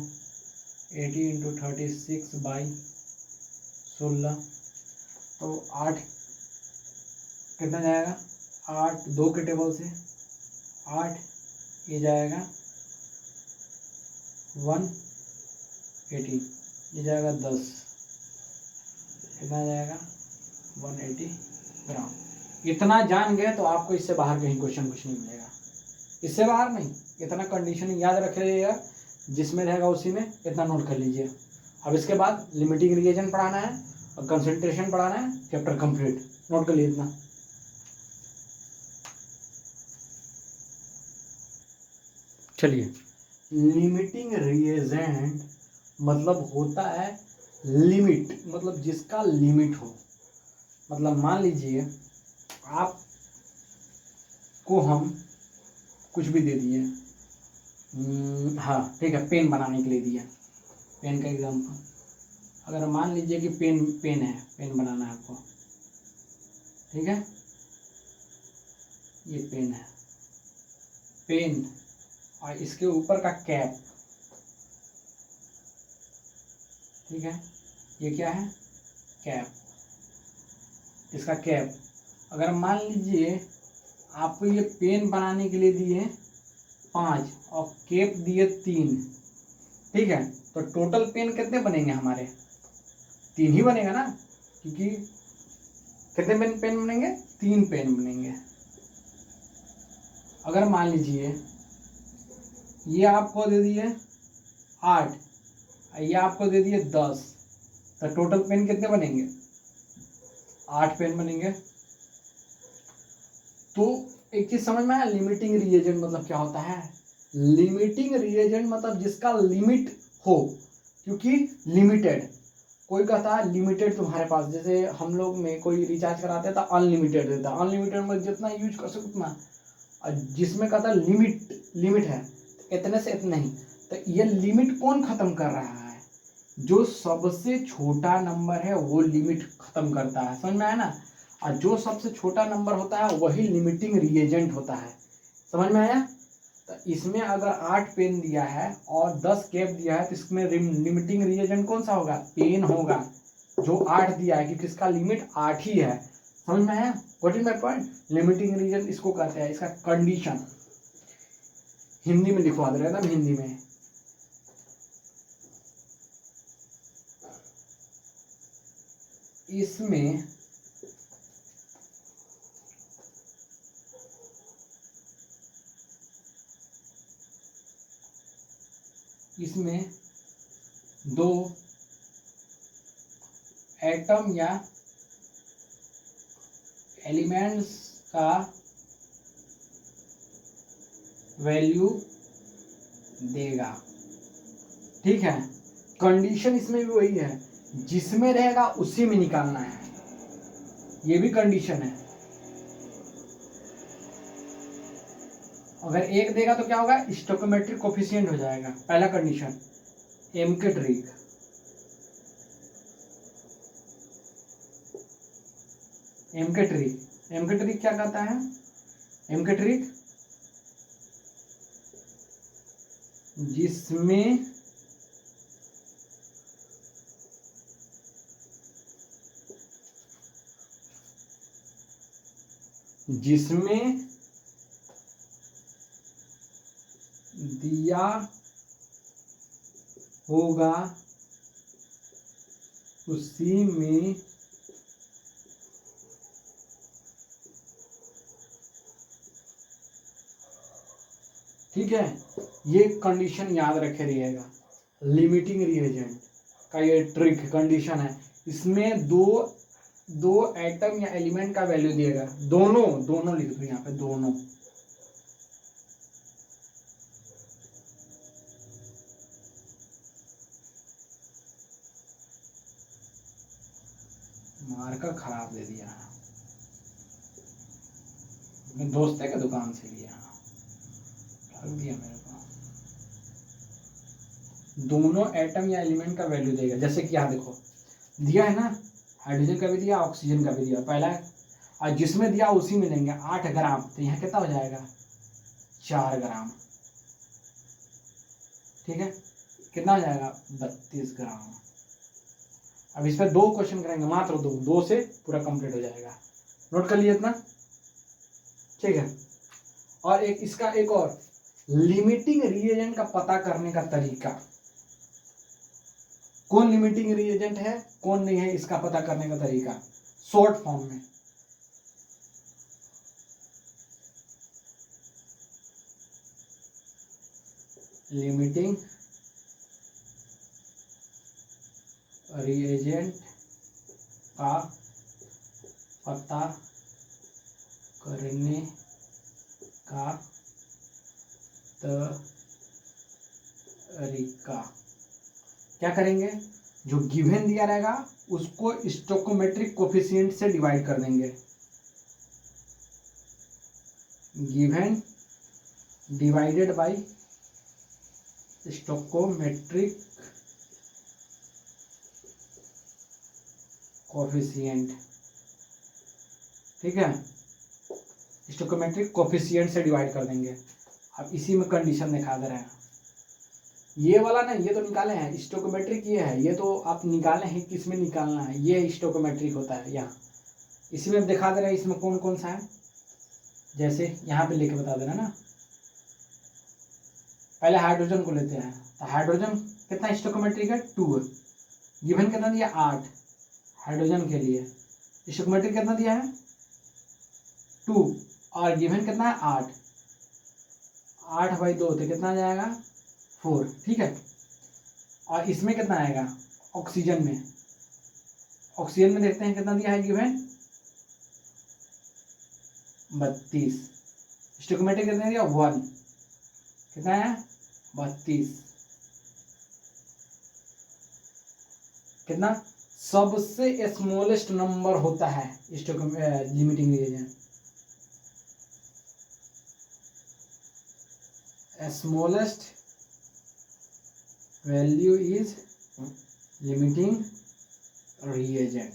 Speaker 1: 80 इंटू 36/16, तो 8 कितना जाएगा, 8 2 के टेबल से 8, ये जाएगा 180, ये जाएगा 10, कितना जाएगा 180 ग्राम। इतना जान गए तो आपको इससे बाहर कहीं क्वेश्चन कुछ नहीं मिलेगा, इससे बाहर नहीं, इतना कंडीशन याद रख लीजिएगा, जिसमें रहेगा उसी में इतना नोट कर लीजिए। अब इसके बाद लिमिटिंग रिएजेंट पढ़ाना है और कंसंट्रेशन पढ़ाना है, चैप्टर कंप्लीट, नोट कर लीजिए इतना। चलिए, लिमिटिंग रिएजेंट मतलब होता है लिमिट, मतलब जिसका लिमिट हो। मतलब मान लीजिए आप को हम कुछ भी दे दिए, हाँ ठीक है, पेन बनाने के लिए दिया, पेन का एग्जाम्पल, अगर मान लीजिए कि पेन है, पेन बनाना है आपको, ठीक है, ये पेन है, पेन और इसके ऊपर का कैप, ठीक है, ये क्या है, कैप, इसका कैप। अगर मान लीजिए आपको ये पेन बनाने के लिए दिए 5 और कैप दिए 3, ठीक है, तो टोटल पेन कितने बनेंगे हमारे, 3 ही बनेगा ना, क्योंकि कितने पेन बनेंगे, 3 पेन बनेंगे। अगर मान लीजिए ये आपको दे दिए 8, ये आपको दे दिए 10, तो टोटल पेन कितने बनेंगे, 8 पेन बनेंगे। तो एक चीज समझ में आया, लिमिटिंग रिएजेंट मतलब क्या होता है, लिमिटिंग रिएजेंट मतलब जिसका लिमिट हो, क्योंकि लिमिटेड, कोई कहता है लिमिटेड तुम्हारे पास, जैसे हम लोग में कोई रिचार्ज कराते हैं तो अनलिमिटेड देता है, अनलिमिटेड में जितना यूज कर सको उतना, और जिसमें कहता है लिमिट है इतने से इतना ही, तो ये लिमिट कौन खत्म कर रहा है, जो सबसे छोटा नंबर है वो लिमिट खत्म करता है, समझ में आया ना। और जो सबसे छोटा नंबर होता है वही लिमिटिंग रिएजेंट होता है, समझ में आया। तो इसमें अगर 8 पेन दिया है और 10 कैप दिया है तो इसमें लिमिटिंग रिएजेंट कौन सा होगा, पेन होगा, जो 8 दिया है, क्योंकि इसका लिमिट 8 ही है, समझ में आया। What is my point, limiting reagent इसको कहते हैं, इसका कंडीशन हिंदी में लिखवा दे रहा था, हिंदी में इसमें इसमें 2 एटम या एलिमेंट्स का वैल्यू देगा, ठीक है। कंडीशन इसमें भी वही है, जिसमें रहेगा उसी में निकालना है, ये भी कंडीशन है। अगर 1 देगा तो क्या होगा, स्टोइकोमेट्रिक कोफिशिएंट हो जाएगा, पहला कंडीशन। एम के ट्रिक क्या कहता है, एम के ट्रिक जिसमें दिया होगा उसी में ठीक है। ये कंडीशन याद रखे रहिएगा, लिमिटिंग रिएजेंट का ये ट्रिक कंडीशन है। इसमें दो एटम या एलिमेंट का वैल्यू दिएगा, दोनों लिख दो यहाँ पे, दोनों। मार्कर खराब दे दिया है, अपने दोस्त है का दुकान से लिया, लग दिया मेरे को। दोनों एटम या एलिमेंट का वैल्यू देगा, जैसे कि यहाँ देखो दिया है ना, हाइड्रोजन का भी दिया, ऑक्सीजन का भी दिया पहला है, और जिसमें दिया उसी में लेंगे 8 ग्राम, तो यहाँ कितना हो जाएगा 4 ग्राम, ठीक है। कितना हो जाएगा 32 ग्राम। अब इस पर 2 क्वेश्चन करेंगे, मात्र 2 से पूरा कंप्लीट हो जाएगा। नोट कर लिए इतना, ठीक है। और एक इसका एक और लिमिटिंग रिएजेंट का पता करने का तरीका, कौन लिमिटिंग रिएजेंट है कौन नहीं है, इसका पता करने का तरीका शॉर्ट फॉर्म में। लिमिटिंग रिएजेंट का पता करने का तरीका क्या करेंगे, जो गिवन दिया रहेगा उसको स्टोकोमेट्रिक कोफिशिएंट से डिवाइड कर देंगे। Given divided by stoichiometric coefficient, ठीक है, स्टोकोमेट्रिक कोफिशिएंट से डिवाइड कर देंगे। अब इसी में कंडीशन दिखा दे रहे हैं, ये वाला नहीं, ये तो निकाले हैं, स्टोकोमेट्रिक ये है, ये तो आप निकाले हैं किस में निकालना है, ये स्टोकोमेट्रिक होता है। यहाँ इसी में दिखा दे रहे हैं इसमें कौन कौन सा है, जैसे यहाँ पे लेके बता दे रहे हैं ना। पहले हाइड्रोजन को लेते हैं, तो हाइड्रोजन कितना स्टोकोमेट्रिक है 2, गिवन कितना दिया 8 हाइड्रोजन के लिए, स्टोकोमेट्रिक कितना दिया है 2, और गिवन कितना है 8/2 तो कितना आ जाएगा 4, ठीक है। और इसमें कितना आएगा ऑक्सीजन में, ऑक्सीजन में देखते हैं कितना दिया है गिवन 32, स्टोकोमेट्रिक कितना दिया 1, कितना है 32, कितना सबसे स्मॉलेस्ट नंबर होता है limiting reagent, smallest value is limiting reagent,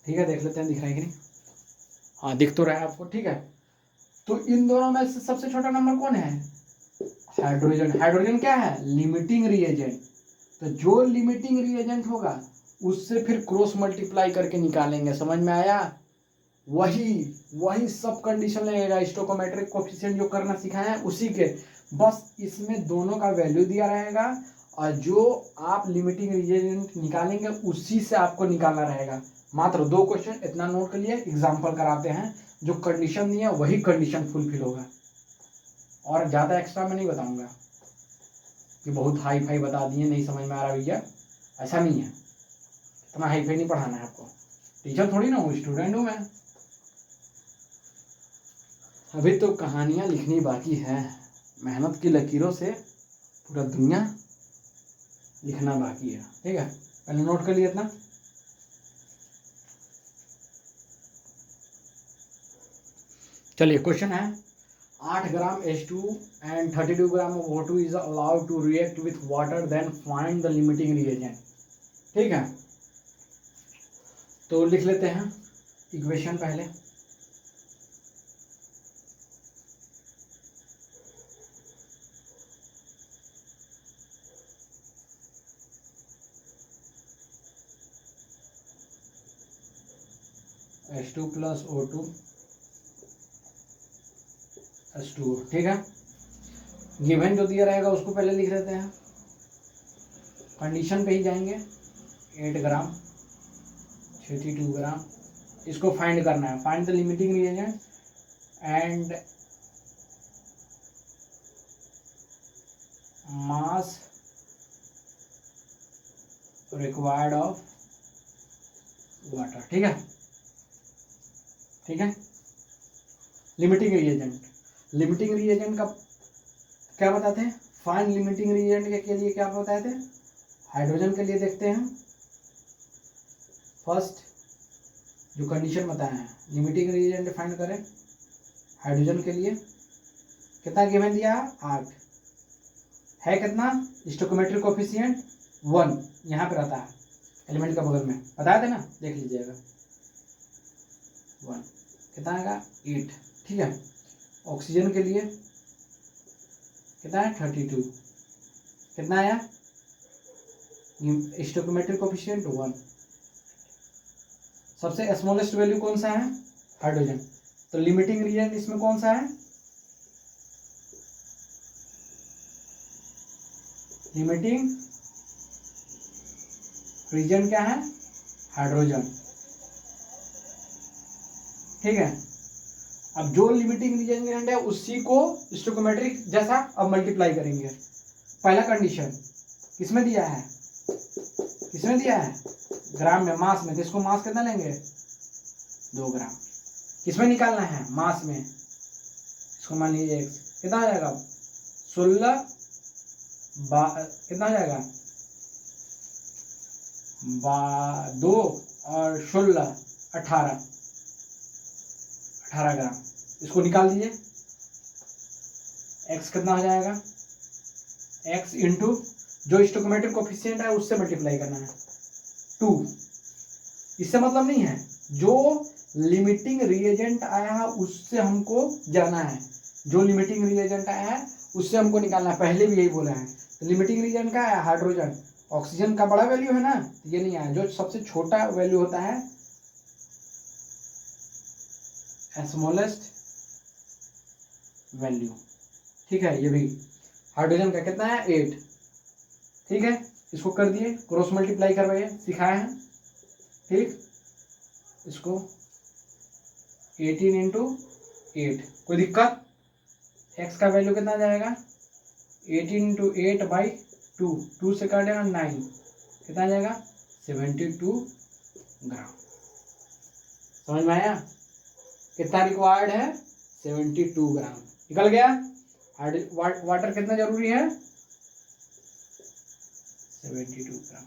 Speaker 1: ठीक है। देख लेते हैं दिख रहा है कि नहीं, हाँ दिख तो रहा है आपको, ठीक है। तो इन दोनों में से सबसे छोटा नंबर कौन है हाइड्रोजन, हाइड्रोजन क्या है लिमिटिंग रिएजेंट, तो जो लिमिटिंग रिएजेंट होगा उससे फिर क्रॉस मल्टीप्लाई करके निकालेंगे, समझ में आया। वही सब कंडीशन लगेगा, स्टोकोमेट्रिक कोफिशिएंट जो करना सिखाया है उसी के, बस इसमें दोनों का वैल्यू दिया रहेगा और जो आप लिमिटिंग रिएजेंट निकालेंगे उसी से आपको निकालना रहेगा। मात्र 2 क्वेश्चन, इतना नोट कर लिए, एग्जाम्पल कराते हैं, जो कंडीशन दी है वही कंडीशन फुलफिल होगा, और ज़्यादा एक्स्ट्रा मैं नहीं बताऊंगा कि बहुत हाई फाई बता दिए नहीं समझ में आ रहा भैया, ऐसा नहीं है, इतना हाई फाई नहीं पढ़ाना है आपको, टीचर थोड़ी ना हूँ, स्टूडेंट हूँ मैं। अभी तो कहानियाँ लिखनी बाकी है, मेहनत की लकीरों से पूरा दुनिया लिखना बाकी है, ठीक है। पहले नोट कर लिया इतना। चलिए क्वेश्चन है, 8 ग्राम H2 and 32 gram of O2 is allowed to react with water, then find the limiting reagent, ठीक है। तो लिख लेते हैं इक्वेशन पहले, H2 plus O2 H2O, ठीक है। गिवन जो दिया रहेगा उसको पहले लिख लेते हैं, कंडीशन पे ही जाएंगे, 8 ग्राम 32 ग्राम, इसको फाइंड करना है। Find the limiting reagent and mass required of water. ठीक है, ठीक है। लिमिटिंग रिएजेंट, लिमिटिंग रिएजेंट का क्या बताते हैं? फाइंड लिमिटिंग रिएजेंट के लिए क्या बताए थे? हाइड्रोजन के लिए देखते हैं फर्स्ट जो कंडीशन बताया है, लिमिटिंग रिएजेंट फाइंड करें हाइड्रोजन के लिए। कितना गिवन दिया? 8 है। कितना? स्टोइकोमेट्रिक कोफिशिएंट 1 यहाँ पे रहता है एलिमेंट का बगल में, बताया थे ना, देख लीजिएगा 1। कितना आएगा? 8। ठीक है। ऑक्सीजन के लिए कितना है? 32। कितना आया? Stoichiometric coefficient 1। सबसे स्मॉलेस्ट वैल्यू कौन सा है? हाइड्रोजन। तो लिमिटिंग रीजन इसमें कौन सा है? लिमिटिंग रीजन क्या है? हाइड्रोजन। ठीक है। अब जो लिमिटिंग रीजन है उसी को स्टोइकोमेट्रिक जैसा अब मल्टीप्लाई करेंगे। पहला कंडीशन किसमें दिया है? किसमें दिया है? ग्राम में, मास में। तो इसको मास कितना लेंगे? 2 ग्राम। किसमें निकालना है? मास में। इसको मान लीजिए x कितना आ जाएगा? 16 कितना आ जाएगा? 2 और 16 18 ग्राम। इसको निकाल दीजिए। x कितना हो जाएगा? x इंटू जो स्टोइकोमेट्रिक कोफिशिएंट है उससे मल्टीप्लाई करना है 2। इससे मतलब नहीं है, जो लिमिटिंग रिएजेंट आया है उससे हमको जाना है। जो लिमिटिंग रिएजेंट आया है उससे हमको निकालना है। पहले भी यही बोला है। तो लिमिटिंग रिएजेंट क्या है? हाइड्रोजन। ऑक्सीजन का बड़ा वैल्यू है ना, ये नहीं आया। जो सबसे छोटा वैल्यू होता है, स्मॉलेस्ट वैल्यू। ठीक है। ये भी हाइड्रोजन का कितना है? 8। ठीक है। इसको कर दिए, क्रॉस मल्टीप्लाई करवाइए, सिखाया है। ठीक। इसको 18 इंटू 8, कोई दिक्कत? x का वैल्यू कितना जाएगा? 18 इंटू 8/2, 2 से काटेगा 9, कितना आ जाएगा? 72 ग्राम। समझ में आया? कितना रिक्वायर्ड है? 72 ग्राम। निकल गया। वाटर कितना जरूरी है? 72 ग्राम।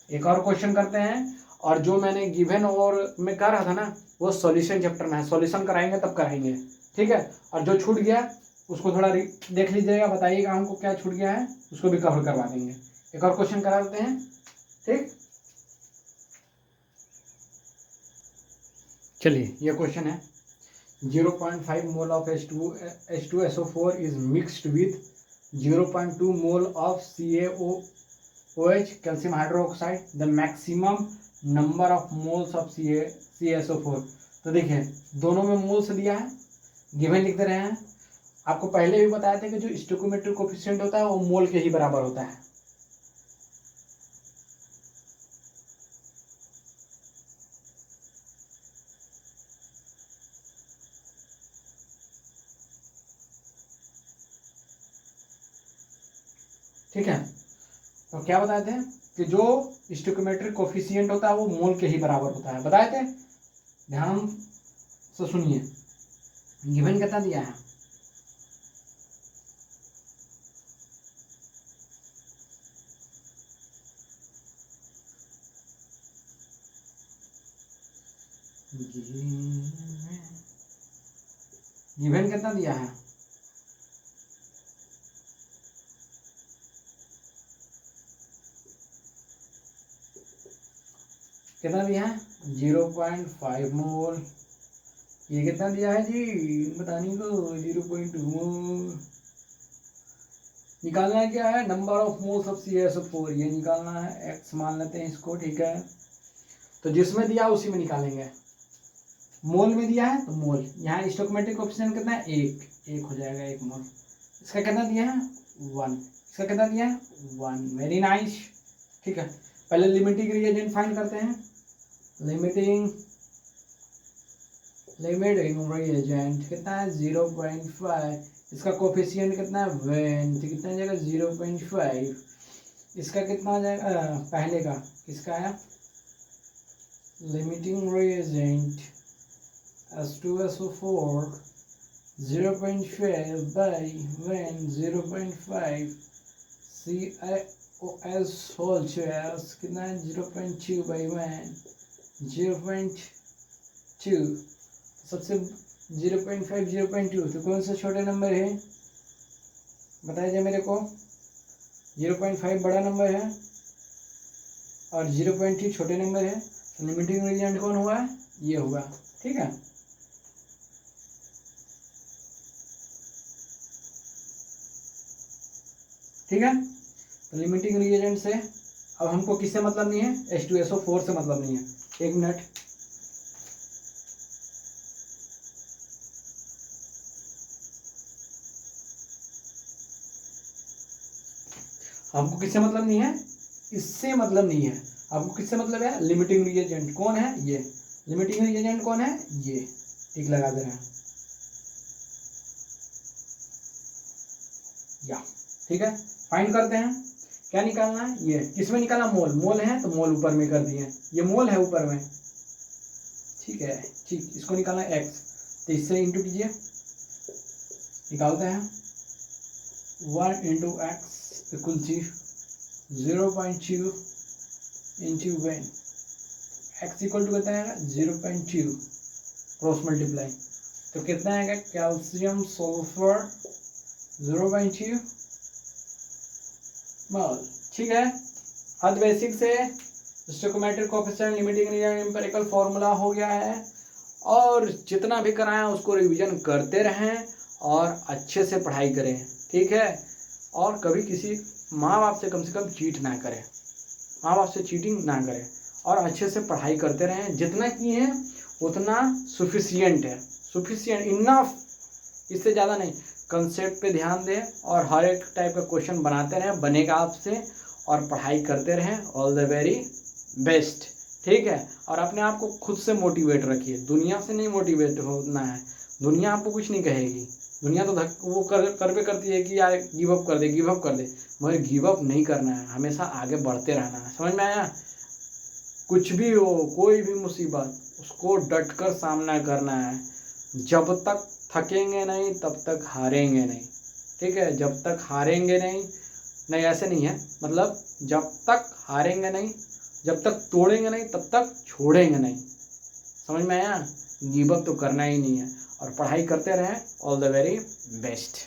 Speaker 1: एक और क्वेश्चन करते हैं। और जो मैंने गिवन और मैं कर रहा था ना, वो सॉल्यूशन चैप्टर में है। सॉल्यूशन कराएंगे तब कराएंगे। ठीक है। और जो छूट गया उसको थोड़ा देख लीजिएगा, बताइएगा हमको क्या छूट गया है, उसको भी कवर करवा देंगे। एक और क्वेश्चन करा देते हैं। ठीक, चलिए ये क्वेश्चन है। 0.5 mole of H2SO4 is mixed with 0.2 mole of CaOH calcium hydroxide. The maximum number of moles of CaSO4। तो देखिए दोनों में मोल्स दिया है, गिवन लिख दे रहे हैं। आपको पहले भी बताया था कि जो स्टोइकोमेट्रिक कोफिशिएंट होता है वो मोल के ही बराबर होता है। ठीक है। तो क्या बताए थे कि जो स्टोइकोमेट्रिक कोफिशिएंट होता है वो मोल के ही बराबर होता है, बताए थे। ध्यान से सुनिए, गिवन कितना दिया है? गिवन कितना दिया है? कितना दिया है? 0.5 मोल। ये कितना दिया है जी? बताने को 0.2 मोल। निकालना क्या है? Number of moles of CaSO4, ये निकालना है। x मान लेते हैं इसको। ठीक है। तो जिसमें दिया उसी में निकालेंगे। मोल में दिया है तो मोल। यहाँ स्टोइकोमेट्रिक कोफिशिएंट कितना है? 1 हो जाएगा 1 मोल। इसका कितना दिया है? 1। इसका कितना दिया है 1, वेरी नाइस। ठीक है, पहले लिमिटिंग रिएजेंट फाइंड करते हैं। लिमिटिंग रिएजेंट कितना है 0.5, इसका कोफिशिएंट कितना है 1, तो कितना जाएगा 0.5। इसका कितना आ जाएगा पहले का, किसका है limiting reagent H2SO4 0.5 by 1 0.5 CiOS whole square कितना है 0.2 by 1 0.2, सबसे 0.5 0.2, तो कौन सा छोटे नंबर है बताइए मेरे को। 0.5 बड़ा नंबर है और 0.2 छोटे नंबर है, तो लिमिटिंग रिएजेंट कौन हुआ, ये हुआ। ठीक है, ठीक है, तो लिमिटिंग रिएजेंट से अब हमको किससे मतलब नहीं है, H2SO4 से मतलब नहीं है। एक मिनट, हमको किससे मतलब नहीं है, इससे मतलब नहीं है। आपको किससे मतलब है, लिमिटिंग रिएजेंट कौन है, ये लिमिटिंग रिएजेंट कौन है, ये टिक लगा दे रहे हैं या। ठीक है, फाइंड करते हैं, क्या निकालना है, ये किसमें निकालना, मोल, मोल है तो मोल ऊपर में कर दिए, ये मोल है ऊपर में। ठीक है, ठीक, इसको निकालना है x, तो इससे इंटू कीजिए, निकालते हैं 1 into x equal to 0.2 into 1, x equal to कितना है 0.2 क्रॉस मल्टीप्लाई, तो कितना आएगा कैल्शियम सल्फर 0.2 मोल। ठीक है, हद बेसिक से stoichiometric coefficient, limiting reagent, empirical formula हो गया है, और जितना भी कराएं उसको रिवीजन करते रहें और अच्छे से पढ़ाई करें। ठीक है, और कभी किसी माँ बाप से कम चीट ना करें, माँ बाप से चीटिंग ना करें, और अच्छे से पढ़ाई करते रहें। जितना किए हैं उतना सफिशिएंट है, सफिशिएंट, इनफ, इससे ज़्यादा नहीं। कंसेप्ट पे ध्यान दें और हर एक टाइप का क्वेश्चन बनाते रहें, बनेगा आपसे, और पढ़ाई करते रहें। All the very best. ठीक है, और अपने आप को खुद से मोटिवेट रखिए, दुनिया से नहीं मोटिवेट होना है। दुनिया आपको कुछ नहीं कहेगी, दुनिया तो वो कर पे करती है कि यार गिव अप कर दे, गिव अप कर दे, मगर गिव अप नहीं करना है, हमेशा आगे बढ़ते रहना है। समझ में आया, कुछ भी हो, कोई भी मुसीबत, उसको डट कर सामना करना है। जब तक थकेंगे नहीं तब तक हारेंगे नहीं। ठीक है, जब तक हारेंगे नहीं, नहीं ऐसे नहीं है, मतलब जब तक हारेंगे नहीं, जब तक तोड़ेंगे नहीं तब तक छोड़ेंगे नहीं। समझ में आया, गिव अप तो करना ही नहीं है, और पढ़ाई करते रहें। All the very best.